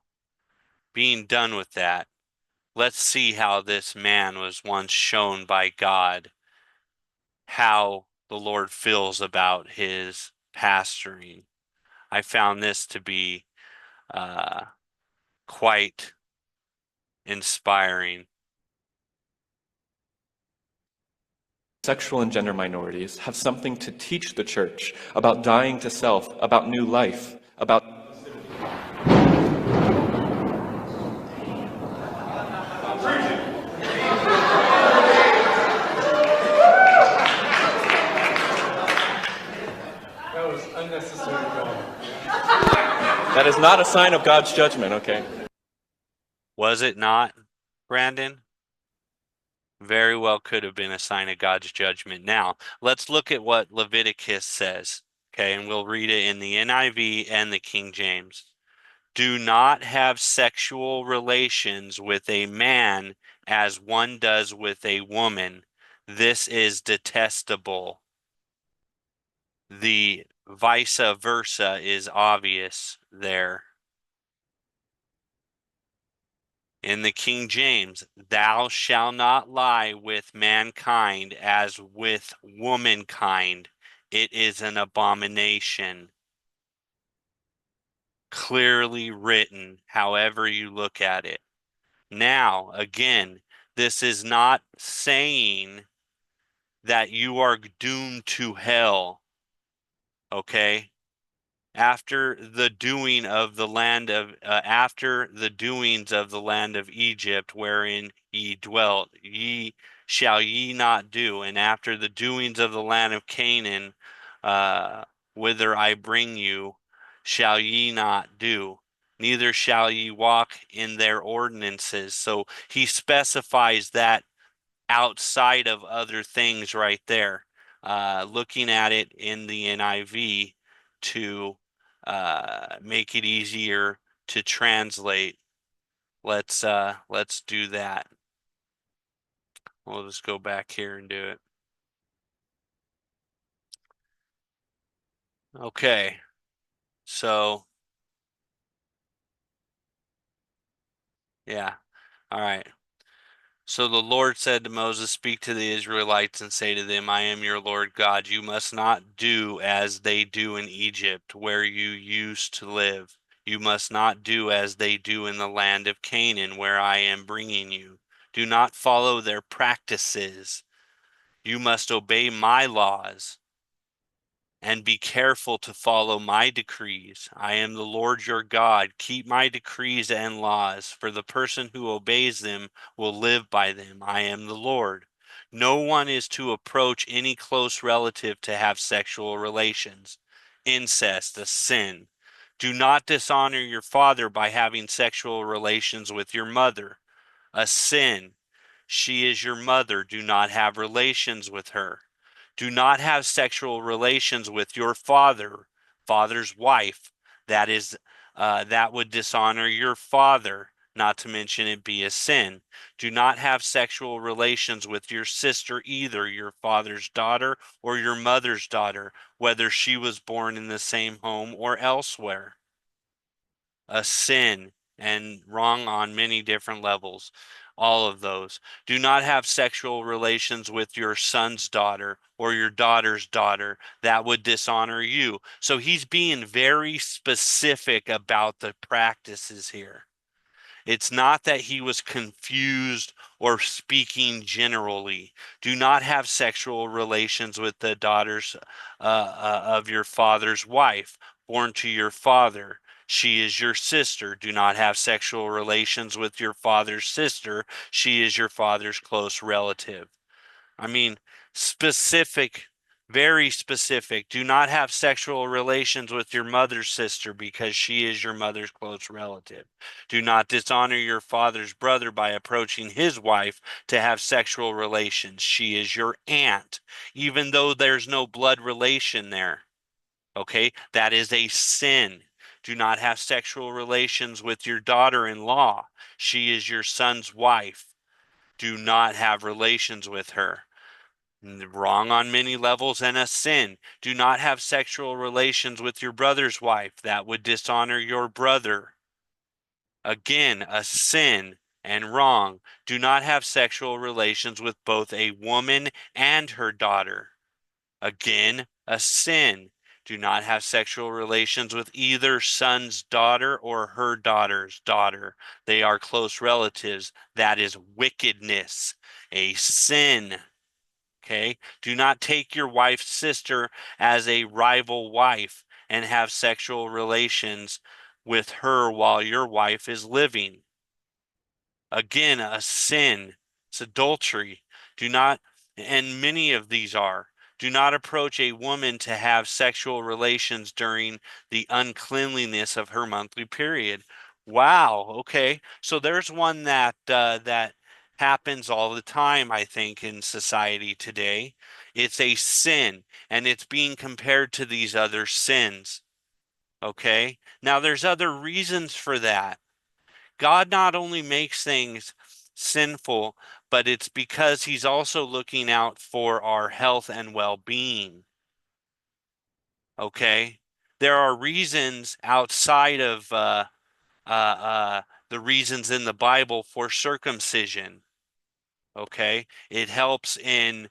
Speaker 1: being done with that, let's see how this man was once shown by God, how the Lord feels about his pastoring. I found this to be quite inspiring.
Speaker 18: Sexual and gender minorities have something to teach the church about dying to self, about new life, about
Speaker 15: That was unnecessary.
Speaker 18: that is not a sign of God's judgment, okay?
Speaker 1: Was it not, Brandon? Very well could have been a sign of God's judgment. Now, let's look at what Leviticus says, okay? And we'll read it in the NIV and the King James. Do not have sexual relations with a man as one does with a woman. This is detestable. The vice versa is obvious there. In the King James, thou shalt not lie with mankind as with womankind. It is an abomination. Clearly written, however you look at it. Now, again, this is not saying that you are doomed to hell, okay? After the doings of the land of Egypt wherein ye dwelt, ye shall ye not do, and after the doings of the land of Canaan, whither I bring you, shall ye not do, neither shall ye walk in their ordinances. So he specifies that outside of other things right there. Looking at it in the NIV to make it easier to translate. Let's do that. We'll just go back here and do it. Okay. So yeah. All right. So the Lord said to Moses, speak to the Israelites and say to them, I am your Lord God. You must not do as they do in Egypt, where you used to live. You must not do as they do in the land of Canaan, where I am bringing you. Do not follow their practices. You must obey my laws and be careful to follow my decrees. I am the Lord your God. Keep my decrees and laws, for the person who obeys them will live by them. I am the Lord. No one is to approach any close relative to have sexual relations. Incest, a sin. Do not dishonor your father by having sexual relations with your mother. A sin. She is your mother. Do not have relations with her. Do not have sexual relations with your father's wife. That is, that would dishonor your father, not to mention it be a sin. Do not have sexual relations with your sister either, your father's daughter or your mother's daughter, whether she was born in the same home or elsewhere. A sin and wrong on many different levels. All of those. Do not have sexual relations with your son's daughter or your daughter's daughter. That would dishonor you. So he's being very specific about the practices here. It's not that he was confused or speaking generally. Do not have sexual relations with the daughters of your father's wife, born to your father. She is your sister. Do not have sexual relations with your father's sister. She is your father's close relative. I mean, specific, very specific. Do not have sexual relations with your mother's sister because she is your mother's close relative. Do not dishonor your father's brother by approaching his wife to have sexual relations. She is your aunt, even though there's no blood relation there. Okay, that is a sin. Do not have sexual relations with your daughter-in-law. She is your son's wife. Do not have relations with her. Wrong on many levels and a sin. Do not have sexual relations with your brother's wife. That would dishonor your brother. Again, a sin and wrong. Do not have sexual relations with both a woman and her daughter. Again, a sin. Do not have sexual relations with either son's daughter or her daughter's daughter. They are close relatives. That is wickedness, a sin. Okay. Do not take your wife's sister as a rival wife and have sexual relations with her while your wife is living. Again, a sin. It's adultery. Do not, and many of these are, do not approach a woman to have sexual relations during the uncleanliness of her monthly period. Wow. Okay. So there's one that happens all the time, I think, in society today. It's a sin, and it's being compared to these other sins. Okay. Now there's other reasons for that. God not only makes things sinful, but it's because he's also looking out for our health and well-being. Okay? There are reasons outside of the reasons in the Bible for circumcision. Okay, it helps in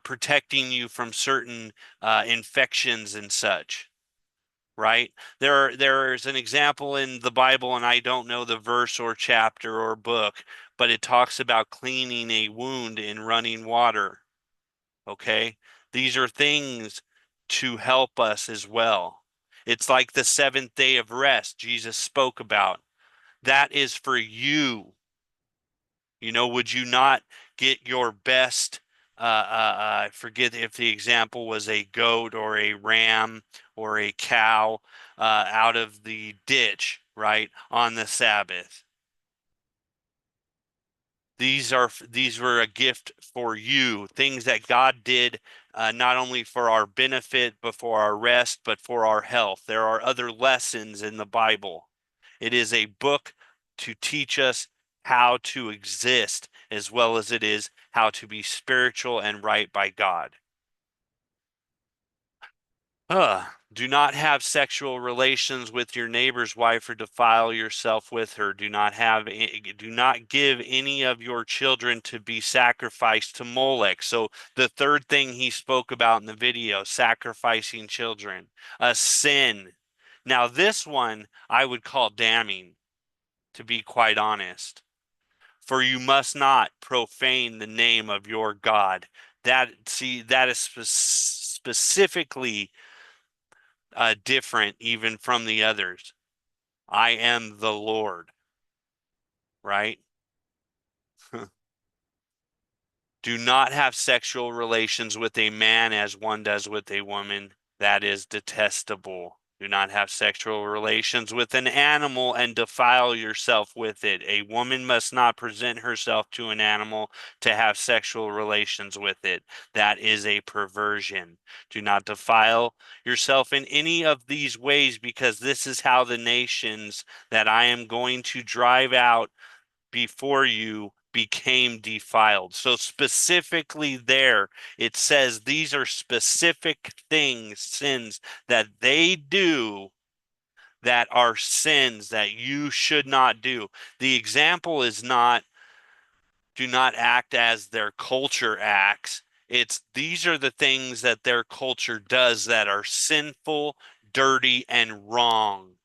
Speaker 1: protecting you from certain infections and such. Right? There's an example in the Bible, and I don't know the verse or chapter or book, but it talks about cleaning a wound in running water. Okay? These are things to help us as well. It's like the seventh day of rest Jesus spoke about. That is for you. You know, would you not get your best? I forget if the example was a goat or a ram or a cow out of the ditch, right, on the Sabbath. These were a gift for you, things that God did not only for our benefit, but for our rest, but for our health. There are other lessons in the Bible. It is a book to teach us how to exist, as well as it is how to be spiritual and right by God. Do not have sexual relations with your neighbor's wife or defile yourself with her. Do not give any of your children to be sacrificed to Molech. So the third thing he spoke about in the video, sacrificing children, a sin. Now this one I would call damning, to be quite honest. For you must not profane the name of your God. That is specifically different even from the others. I am the Lord, right? Do not have sexual relations with a man as one does with a woman. That is detestable. Do not have sexual relations with an animal and defile yourself with it. A woman must not present herself to an animal to have sexual relations with it. That is a perversion. Do not defile yourself in any of these ways, because this is how the nations that I am going to drive out before you became defiled. So specifically there, it says these are specific things, sins that they do that are sins that you should not do. The example is not do not act as their culture acts. It's these are the things that their culture does that are sinful, dirty, and wrong.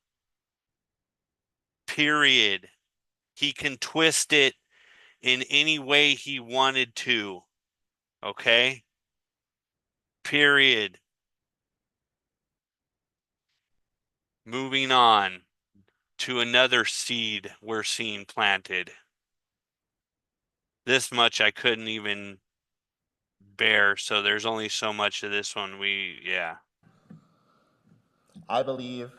Speaker 1: Period. He can twist it in any way he wanted to. Okay? Period. Moving on to another seed we're seeing planted. This much I couldn't even bear, so there's only so much of this one yeah.
Speaker 19: I believe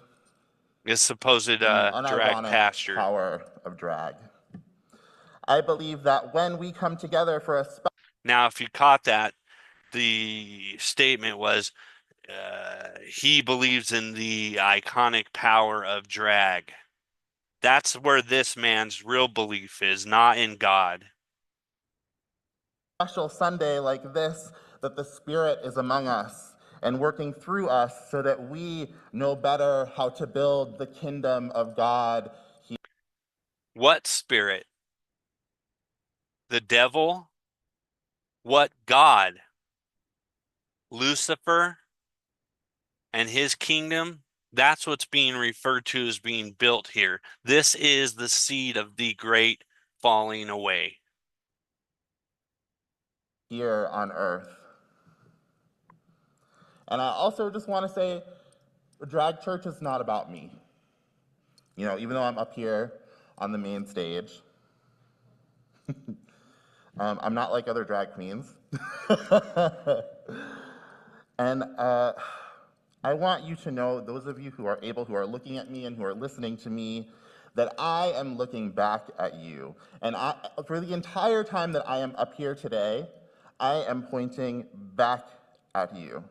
Speaker 1: This supposed
Speaker 19: in the
Speaker 1: drag
Speaker 19: unironic
Speaker 1: pasture.
Speaker 19: power of drag. I believe that when we come together for a
Speaker 1: Now, if you caught that, the statement was he believes in the iconic power of drag. That's where this man's real belief is, not in God.
Speaker 19: special Sunday like this, that the Spirit is among us and working through us so that we know better how to build the kingdom of God.
Speaker 1: What spirit? The devil? What God? Lucifer and his kingdom? That's what's being referred to as being built here. This is the seed of the great falling away.
Speaker 19: Here on earth. And I also just want to say, drag church is not about me. You know, even though I'm up here on the main stage, I'm not like other drag queens. And I want you to know, those of you who are able, who are looking at me and who are listening to me, that I am looking back at you. And for the entire time that I am up here today, I am pointing back at you.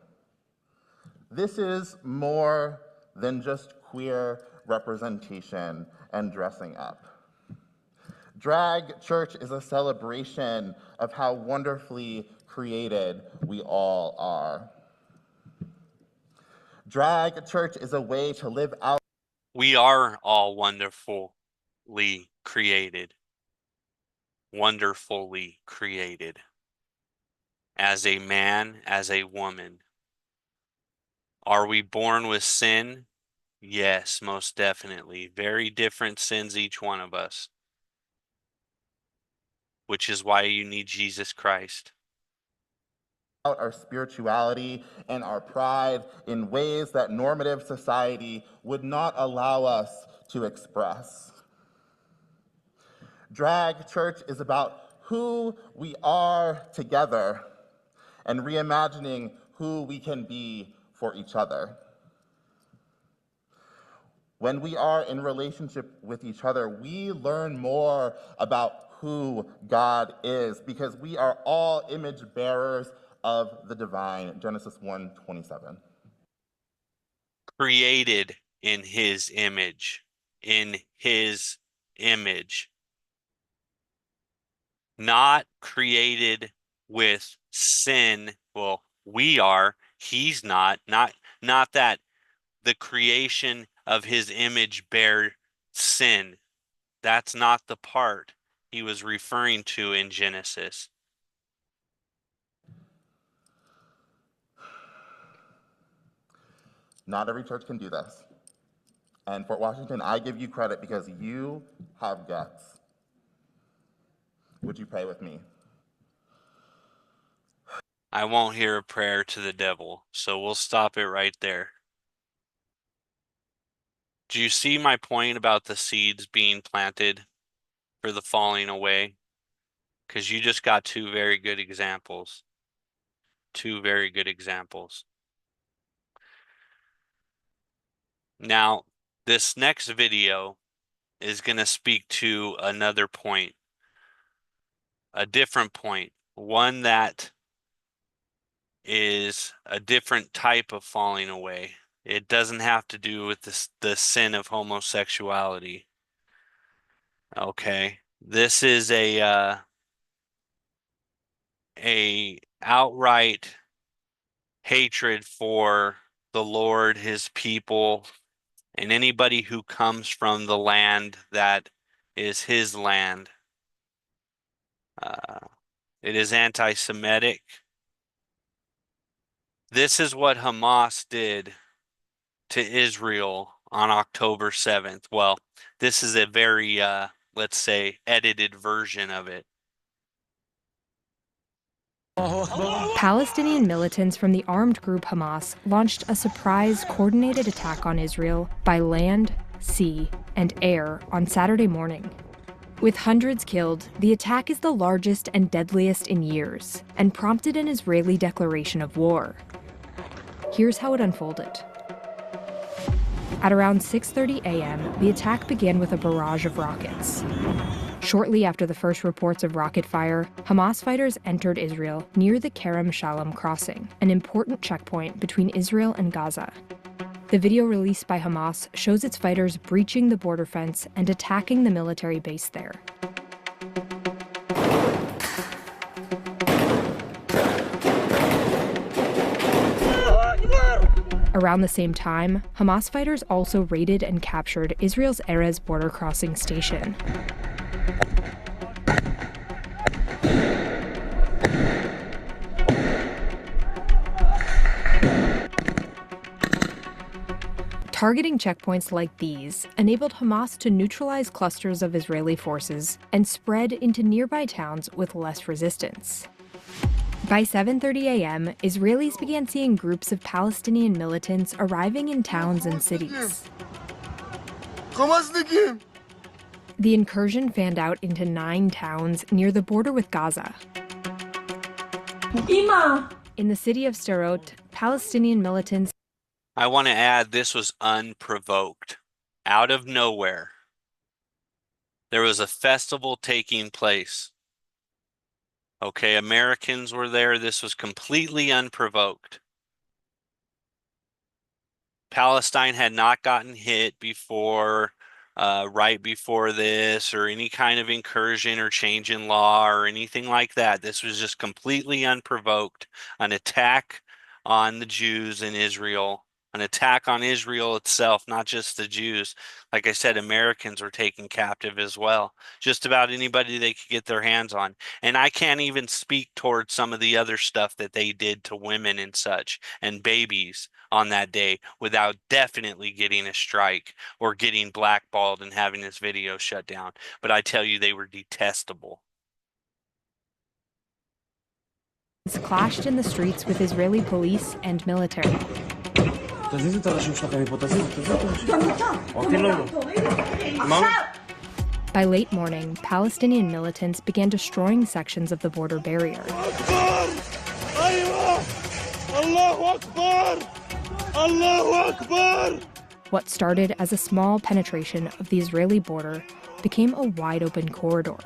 Speaker 19: This is more than just queer representation and dressing up. Drag church is a celebration of how wonderfully created we all are. Drag church is a way to live out
Speaker 1: We are all wonderfully created. Wonderfully created. As a man, as a woman. Are we born with sin? Yes, most definitely. Very different sins, each one of us. Which is why you need Jesus Christ.
Speaker 19: Our spirituality and our pride in ways that normative society would not allow us to express. Drag church is about who we are together and reimagining who we can be for each other. When we are in relationship with each other, we learn more about who God is because we are all image bearers of the divine. Genesis 1:27.
Speaker 1: Created in his image. In his image. Not created with sin. Well, we are. He's not. Not that the creation of his image bear sin. That's not the part he was referring to in Genesis.
Speaker 19: Not every church can do this. And Fort Washington, I give you credit because you have guts. Would you pray with me?
Speaker 1: I won't hear a prayer to the devil, so we'll stop it right there. Do you see my point about the seeds being planted for the falling away? Because you just got two very good examples. Two very good examples. Now, this next video is going to speak to another point, a different point, one that is a different type of falling away. It doesn't have to do with the sin of homosexuality. Okay, this is a outright hatred for the Lord, his people, and anybody who comes from the land that is his land. It is anti-Semitic. This is what Hamas did to Israel on October 7th. Well, this is a very, let's say, edited version of it.
Speaker 20: Palestinian militants from the armed group Hamas launched a surprise, coordinated attack on Israel by land, sea, and air on Saturday morning. With hundreds killed, the attack is the largest and deadliest in years and prompted an Israeli declaration of war. Here's how it unfolded. At around 6:30 a.m., the attack began with a barrage of rockets. Shortly after the first reports of rocket fire, Hamas fighters entered Israel near the Kerem Shalom crossing, an important checkpoint between Israel and Gaza. The video released by Hamas shows its fighters breaching the border fence and attacking the military base there. Around the same time, Hamas fighters also raided and captured Israel's Erez border crossing station. Targeting checkpoints like these enabled Hamas to neutralize clusters of Israeli forces and spread into nearby towns with less resistance. By 7:30 a.m., Israelis began seeing groups of Palestinian militants arriving in towns and cities. The incursion fanned out into 9 towns near the border with Gaza. In the city of Sderot, Palestinian militants.
Speaker 1: I want to add this was unprovoked, out of nowhere. There was a festival taking place. Okay, Americans were there. This was completely unprovoked. Palestine had not gotten hit before, right before this, or any kind of incursion or change in law or anything like that. This was just completely unprovoked, an attack on the Jews in Israel. an attack on Israel itself, not just the Jews. Like I said, Americans were taken captive as well. Just about anybody they could get their hands on. And I can't even speak towards some of the other stuff that they did to women and such and babies on that day without definitely getting a strike or getting blackballed and having this video shut down. But I tell you, they were detestable.
Speaker 20: Clashed in the streets with Israeli police and military. By late morning, Palestinian militants began destroying sections of the border barrier. What started as a small penetration of the Israeli border became a wide-open corridor.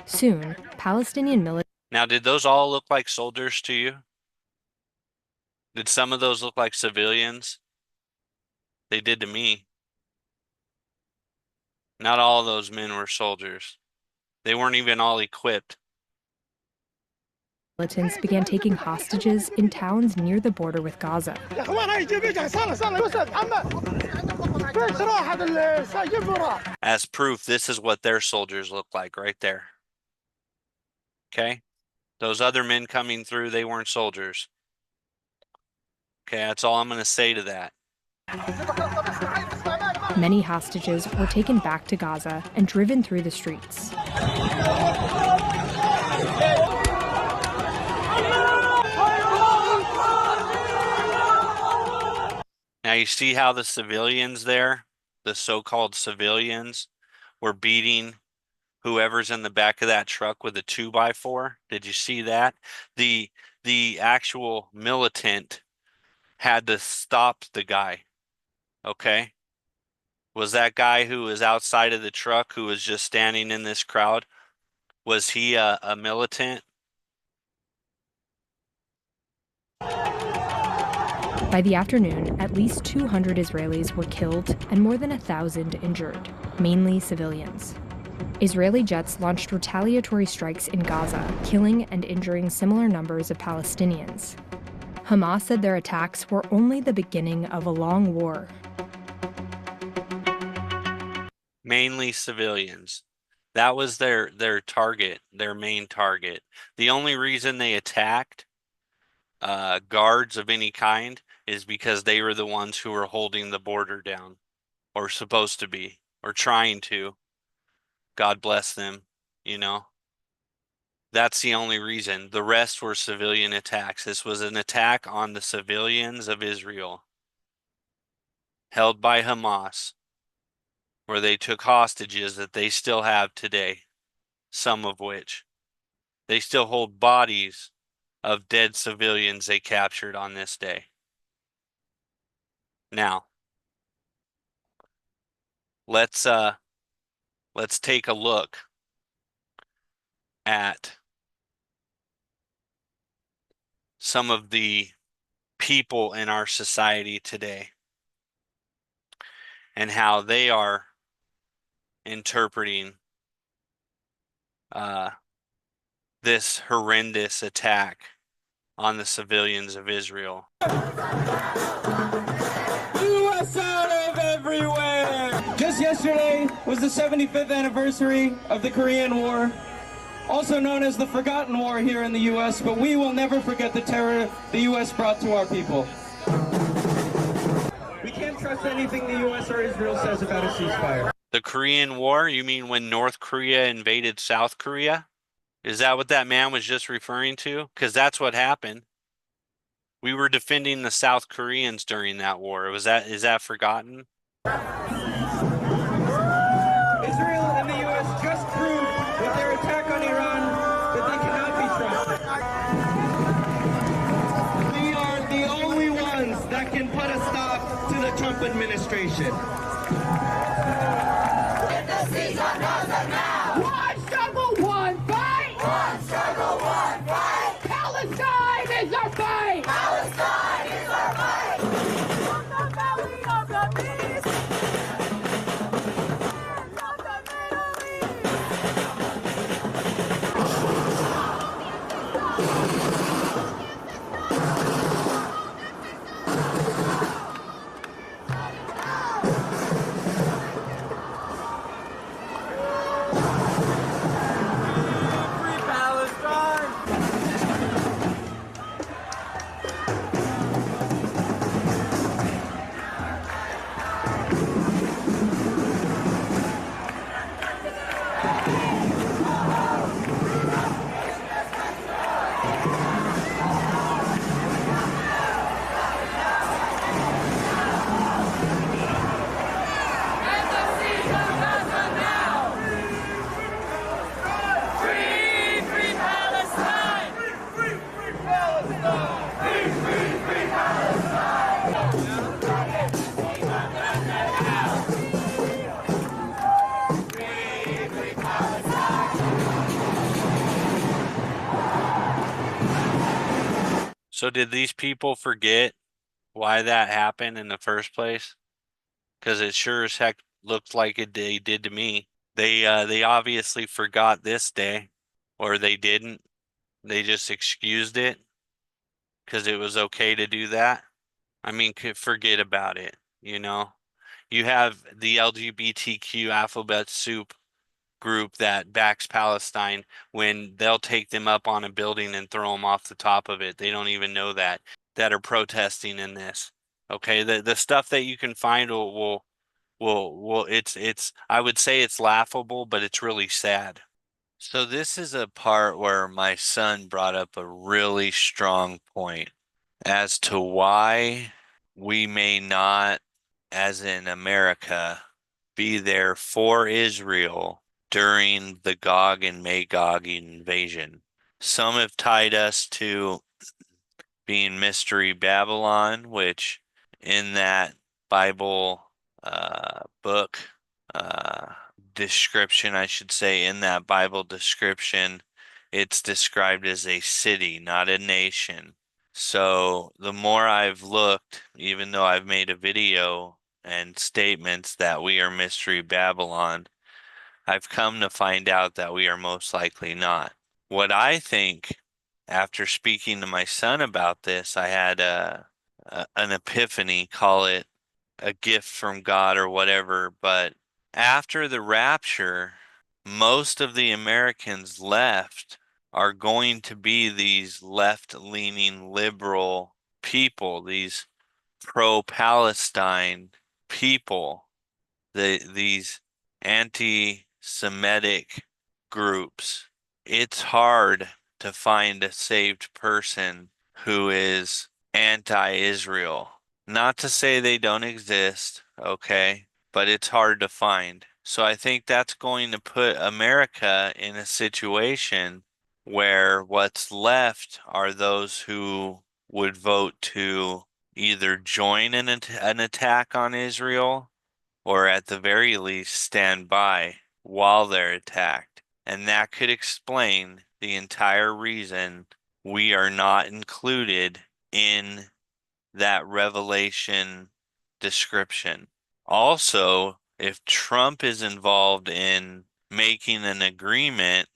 Speaker 20: Soon, Palestinian militants.
Speaker 1: Now, did those all look like soldiers to you? Did some of those look like civilians? They did to me. Not all of those men were soldiers. They weren't even all equipped.
Speaker 20: Militants began taking hostages in towns near the border with Gaza.
Speaker 1: As proof, this is what their soldiers look like right there. Okay? Those other men coming through, they weren't soldiers. Okay, that's all I'm going to say to that.
Speaker 20: Many hostages were taken back to Gaza and driven through the streets.
Speaker 1: Now you see how the civilians there, the so-called civilians, were beating whoever's in the back of that truck with a 2x4. Did you see that? The actual militant had to stop the guy. Okay? Was that guy who was outside of the truck who was just standing in this crowd? Was he a militant?
Speaker 20: By the afternoon, at least 200 Israelis were killed and more than 1,000 injured, mainly civilians. Israeli jets launched retaliatory strikes in Gaza, killing and injuring similar numbers of Palestinians. Hamas said their attacks were only the beginning of a long war.
Speaker 1: Mainly civilians. That was their target, their main target. The only reason they attacked guards of any kind is because they were the ones who were holding the border down, or supposed to be, or trying to. God bless them, you know. That's the only reason. The rest were civilian attacks. This was an attack on the civilians of Israel, held by Hamas, where they took hostages that they still have today, some of which. They still hold bodies of dead civilians they captured on this day. Now, let's take a look at some of the people in our society today and how they are interpreting this horrendous attack on the civilians of Israel.
Speaker 21: US out of everywhere! Just yesterday was the 75th anniversary of the Korean War, also known as the Forgotten War here in the US, but we will never forget the terror the US brought to our people. We can't trust anything the US or Israel says about a ceasefire.
Speaker 1: The Korean War? You mean when North Korea invaded South Korea? Is that what that man was just referring to? Because that's what happened. We were defending the South Koreans during that war. Is that forgotten?
Speaker 21: Israel and the US just proved with their attack on Iran that they cannot be trusted. We are the only ones that can put a stop to the Trump administration.
Speaker 22: One struggle, one fight! One struggle, one fight! Palestine is our fight! Palestine is our fight! From the belly of the beast! Of the Middle East!
Speaker 1: So did these people forget why that happened in the first place? Because it sure as heck looked like they did to me. They obviously forgot this day, or they didn't. They just excused it because it was okay to do that. I mean, forget about it, you know? You have the LGBTQ alphabet soup group that backs Palestine when they'll take them up on a building and throw them off the top of it. They don't even know that are protesting in this. Okay, the stuff that you can find will it's I would say it's laughable, but it's really sad. So this is a part where my son brought up a really strong point as to why we may not, as in America, be there for Israel during the Gog and Magog invasion. Some have tied us to being Mystery Babylon, which in that Bible book description, I should say, in that Bible description, it's described as a city, not a nation. So the more I've looked, even though I've made a video and statements that we are Mystery Babylon, I've come to find out that we are most likely not. What I think, after speaking to my son about this, I had an epiphany, call it a gift from God or whatever, but after the rapture, most of the Americans left are going to be these left-leaning liberal people, these pro-Palestine people, these anti-Semitic groups. It's hard to find a saved person who is anti-Israel. Not to say they don't exist, okay, but it's hard to find. So I think that's going to put America in a situation where what's left are those who would vote to either join an attack on Israel or at the very least stand by while they're attacked. And that could explain the entire reason we are not included in that Revelation description. Also, if Trump is involved in making an agreement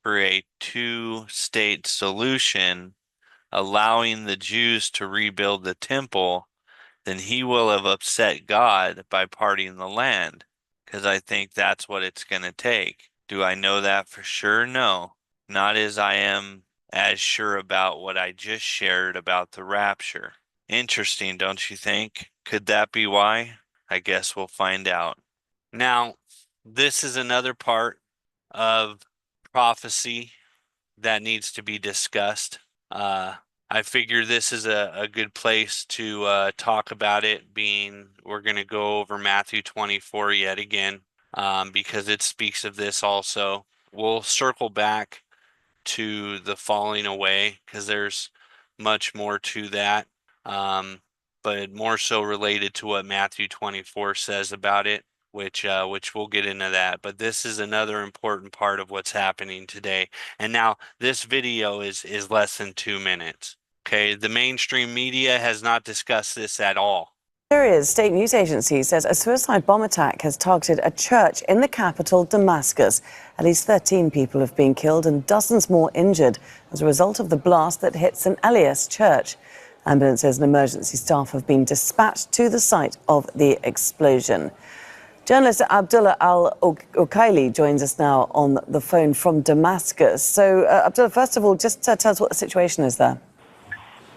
Speaker 1: for a two-state solution, allowing the Jews to rebuild the temple, then he will have upset God by parting the land, because I think that's what it's going to take. Do I know that for sure? No. Not as I am as sure about what I just shared about the rapture. Interesting, don't you think? Could that be why? I guess we'll find out. Now, this is another part of prophecy that needs to be discussed. I figure this is a good place to talk about it, being we're going to go over Matthew 24 yet again, because it speaks of this also. We'll circle back to the falling away because there's much more to that, but more so related to what Matthew 24 says about it, which we'll get into that. But this is another important part of what's happening today. And now this video is less than 2 minutes. Okay, the mainstream media has not discussed this at all.
Speaker 2: Syria's state news agency says a suicide bomb attack has targeted a church in the capital, Damascus. At least 13 people have been killed and dozens more injured as a result of the blast that hit St. Elias Church. Ambulances and emergency staff have been dispatched to the site of the explosion. Journalist Abdullah Al-Ukaili joins us now on the phone from Damascus. So, Abdullah, first of all, just tell us what the situation is there.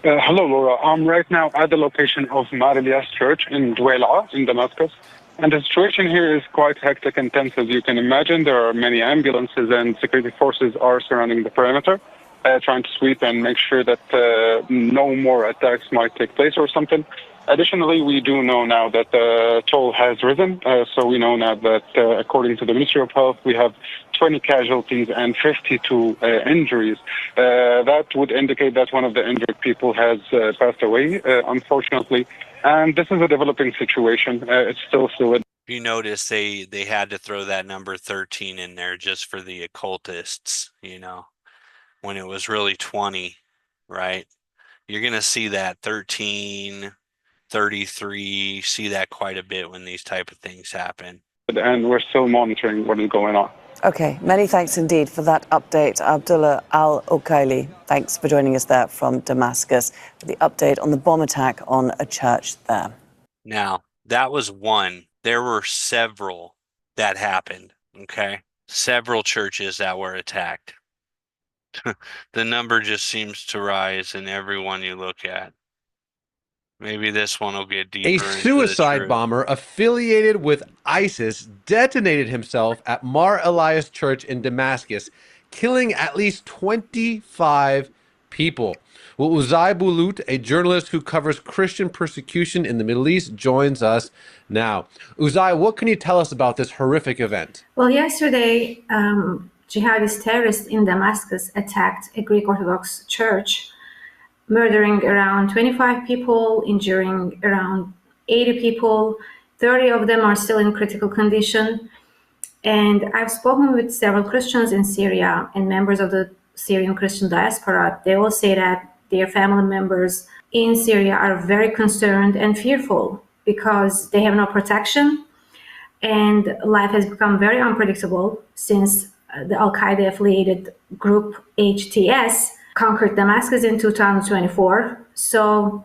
Speaker 3: Hello, Laura. I'm right now at the location of Mar Elias Church in Dwayla in Damascus. And the situation here is quite hectic and tense, as you can imagine. There are many ambulances and security forces are surrounding the perimeter, trying to sweep and make sure that no more attacks might take place or something. Additionally, we do know now that the toll has risen. So we know now that according to the Ministry of Health, we have 20 casualties and 52 injuries. That would indicate that one of the injured people has passed away, unfortunately. And this is a developing situation. It's still fluid.
Speaker 1: You notice they had to throw that number 13 in there just for the occultists, when it was really 20, right? You're going to see that 13, 33, see that quite a bit when these type of things happen.
Speaker 3: And we're still monitoring what is going on.
Speaker 2: Okay, many thanks indeed for that update. Abdullah Al-Ukaili, thanks for joining us there from Damascus for the update on the bomb attack on a church there.
Speaker 1: Now, that was one. There were several that happened, okay? Several churches that were attacked. The number just seems to rise in every one you look at. Maybe this one will get deeper.
Speaker 23: A
Speaker 1: into the
Speaker 23: suicide
Speaker 1: truth.
Speaker 23: bomber affiliated with ISIS detonated himself at Mar Elias Church in Damascus, killing at least 25 people. Well, Uzai Bulut, a journalist who covers Christian persecution in the Middle East, joins us now. Uzai, what can you tell us about this horrific event?
Speaker 24: Well, yesterday, jihadist terrorists in Damascus attacked a Greek Orthodox church, murdering around 25 people, injuring around 80 people. 30 of them are still in critical condition. And I've spoken with several Christians in Syria and members of the Syrian Christian diaspora. They all say that their family members in Syria are very concerned and fearful because they have no protection. And life has become very unpredictable since the Al-Qaeda affiliated group HTS conquered Damascus in 2024. So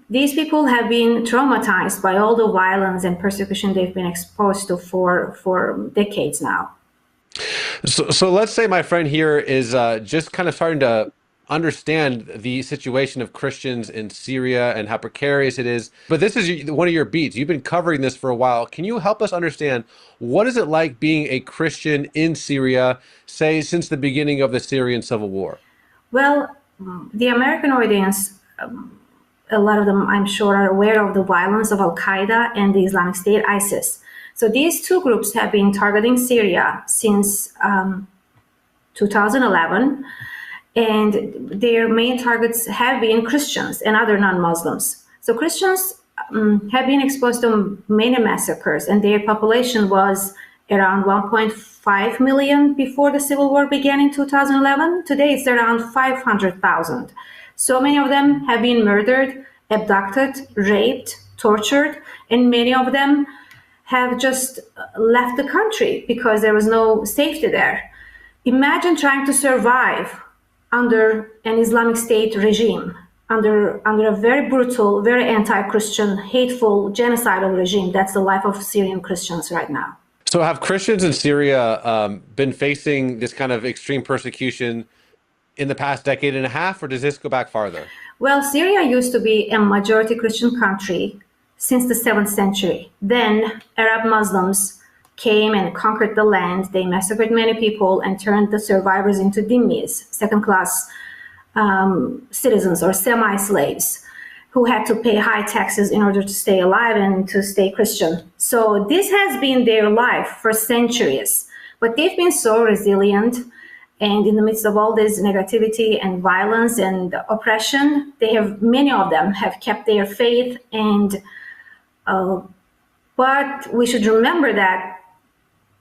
Speaker 24: these people have been traumatized by all the violence and persecution they've been exposed to for decades now.
Speaker 23: So let's say my friend here is just kind of starting to understand the situation of Christians in Syria and how precarious it is. But this is one of your beats. You've been covering this for a while. Can you help us understand what is it like being a Christian in Syria, say, since the beginning of the Syrian civil war?
Speaker 24: Well, the American audience, a lot of them, I'm sure, are aware of the violence of Al-Qaeda and the Islamic State, ISIS. So these two groups have been targeting Syria since 2011, and their main targets have been Christians and other non-Muslims. So Christians have been exposed to many massacres, and their population was around 1.5 million before the civil war began in 2011. Today it's around 500,000. So many of them have been murdered, abducted, raped, tortured, and many of them have just left the country because there was no safety there. Imagine trying to survive under an Islamic State regime, under a very brutal, very anti-Christian, hateful, genocidal regime. That's the life of Syrian Christians right now.
Speaker 23: So have Christians in Syria been facing this kind of extreme persecution in the past decade and a half, or does this go back farther?
Speaker 24: Well, Syria used to be a majority Christian country since the 7th century. Then Arab Muslims came and conquered the land. They massacred many people and turned the survivors into dhimmis, second-class citizens or semi-slaves who had to pay high taxes in order to stay alive and to stay Christian. So this has been their life for centuries, but they've been so resilient. And in the midst of all this negativity and violence and oppression, many of them have kept their faith. And but we should remember that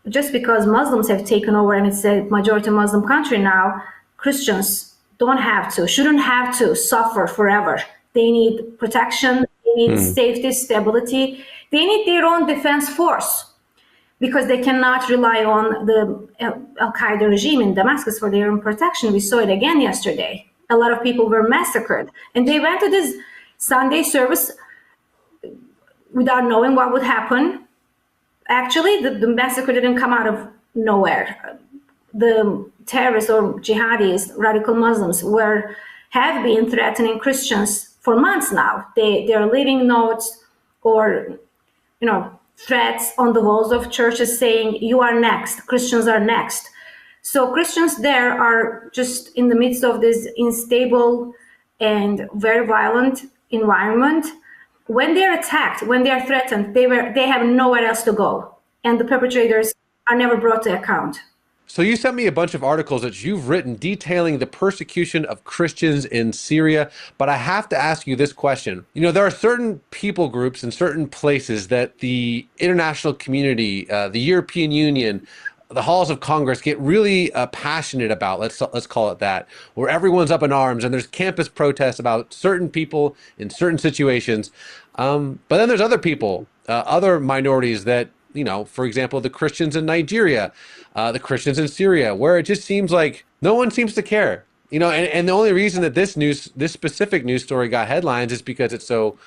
Speaker 24: just because Muslims have taken over and it's a majority Muslim country now, Christians shouldn't have to suffer forever. They need protection, they need safety, stability. They need their own defense force because they cannot rely on the Al-Qaeda regime in Damascus for their own protection. We saw it again yesterday. A lot of people were massacred. And they went to this Sunday service without knowing what would happen. Actually, the massacre didn't come out of nowhere. The terrorists or jihadis, radical Muslims, have been threatening Christians for months now. They're leaving notes or, threats on the walls of churches saying, "You are next. Christians are next." So Christians there are just in the midst of this unstable and very violent environment. When they're attacked, when they are threatened, they have nowhere else to go, and the perpetrators are never brought to account.
Speaker 23: So you sent me a bunch of articles that you've written detailing the persecution of Christians in Syria, but I have to ask you this question. There are certain people groups in certain places that the international community, the European Union, the halls of Congress get really passionate about, let's call it that, where everyone's up in arms and there's campus protests about certain people in certain situations. But then there's other people, other minorities that, for example, the Christians in Nigeria, the Christians in Syria, where it just seems like no one seems to care. And the only reason that this specific news story got headlines is because it's so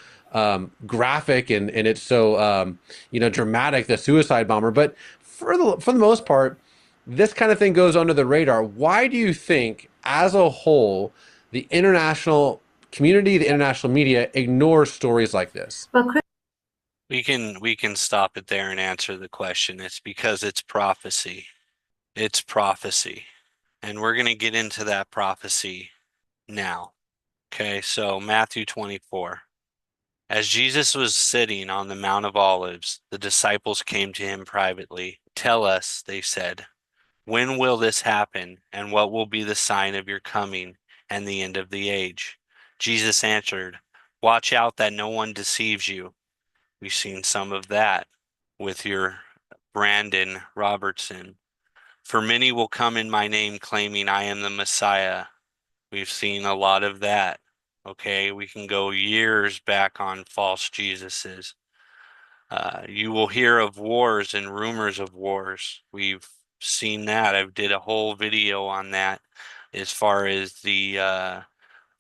Speaker 23: graphic and it's so dramatic, the suicide bomber. But for the most part, this kind of thing goes under the radar. Why do you think, as a whole, the international community, the international media ignores stories like this?
Speaker 1: We can stop it there and answer the question. It's because it's prophecy. It's prophecy. And we're going to get into that prophecy now. Okay, so Matthew 24. As Jesus was sitting on the Mount of Olives, the disciples came to him privately. "Tell us," they said, "when will this happen, and what will be the sign of your coming and the end of the age?" Jesus answered, "Watch out that no one deceives you." We've seen some of that with your Brandon Robertson. "For many will come in my name claiming I am the Messiah." We've seen a lot of that. Okay, we can go years back on false Jesuses. You will hear of wars and rumors of wars. We've seen that. I did a whole video on that as far as the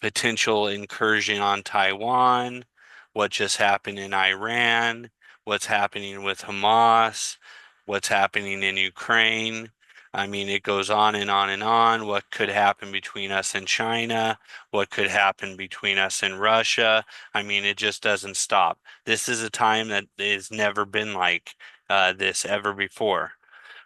Speaker 1: potential incursion on Taiwan, what just happened in Iran, what's happening with Hamas, what's happening in Ukraine. I mean, it goes on and on and on. What could happen between us and China? What could happen between us and Russia? I mean, it just doesn't stop. This is a time that has never been like this ever before.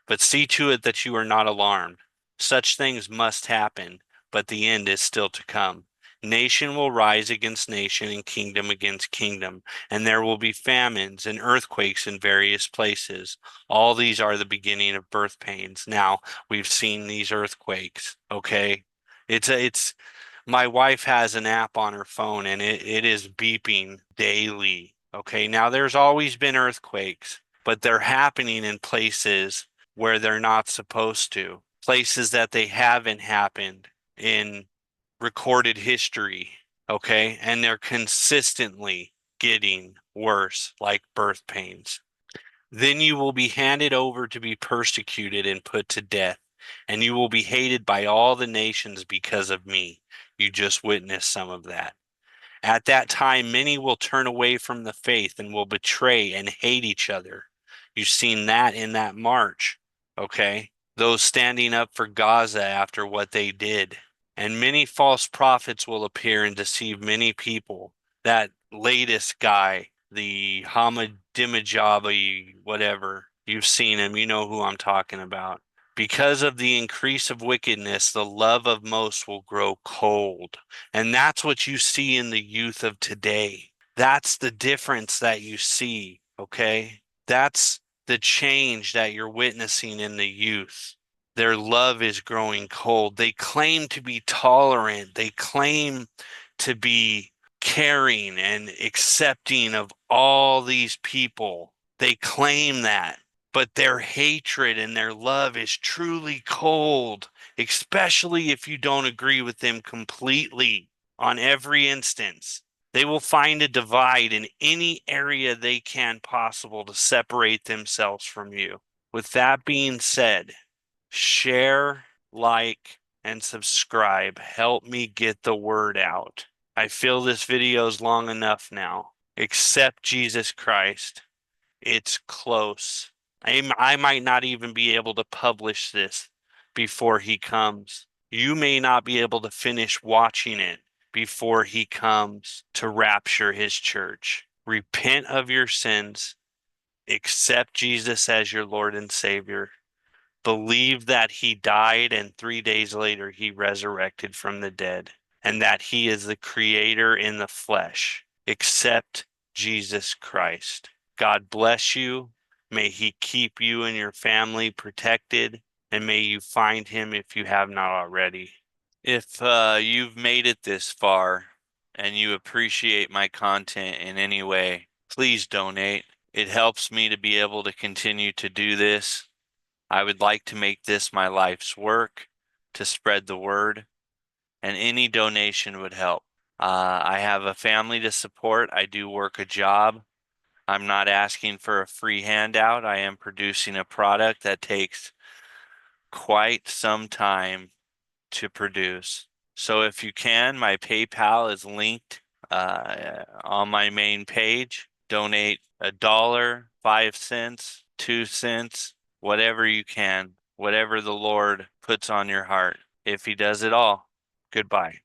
Speaker 1: But see to it that you are not alarmed. Such things must happen, but the end is still to come. Nation will rise against nation and kingdom against kingdom, and there will be famines and earthquakes in various places. All these are the beginning of birth pains. Now, we've seen these earthquakes, okay? It's my wife has an app on her phone and it is beeping daily. Okay, now there's always been earthquakes, but they're happening in places where they're not supposed to, places that they haven't happened in recorded history. Okay, and they're consistently getting worse, like birth pains. Then you will be handed over to be persecuted and put to death, and you will be hated by all the nations because of me. You just witnessed some of that. At that time, many will turn away from the faith and will betray and hate each other. You've seen that in that march, okay? Those standing up for Gaza after what they did. And many false prophets will appear and deceive many people. That latest guy, the Hamadimajaba, whatever, you've seen him, you know who I'm talking about. Because of the increase of wickedness, the love of most will grow cold. And that's what you see in the youth of today. That's the difference that you see, okay? That's the change that you're witnessing in the youth. Their love is growing cold. They claim to be tolerant. They claim to be caring and accepting of all these people. They claim that. But their hatred and their love is truly cold, especially if you don't agree with them completely on every instance. They will find a divide in any area they can possible to separate themselves from you. With that being said, share, like, and subscribe. Help me get the word out. I feel this video is long enough now. Accept Jesus Christ. It's close. I might not even be able to publish this before he comes. You may not be able to finish watching it before he comes to rapture his church. Repent of your sins. Accept Jesus as your Lord and Savior. Believe that he died and 3 days later he resurrected from the dead, and that he is the creator in the flesh. Accept Jesus Christ. God bless you. May he keep you and your family protected, and may you find him if you have not already. If you've made it this far and you appreciate my content in any way, please donate. It helps me to be able to continue to do this. I would like to make this my life's work, to spread the word, and any donation would help. I have a family to support. I do work a job. I'm not asking for a free handout. I am producing a product that takes quite some time to produce. So if you can, my PayPal is linked on my main page. Donate $1, 5 cents, 2 cents, whatever you can, whatever the Lord puts on your heart. If he does it all, goodbye.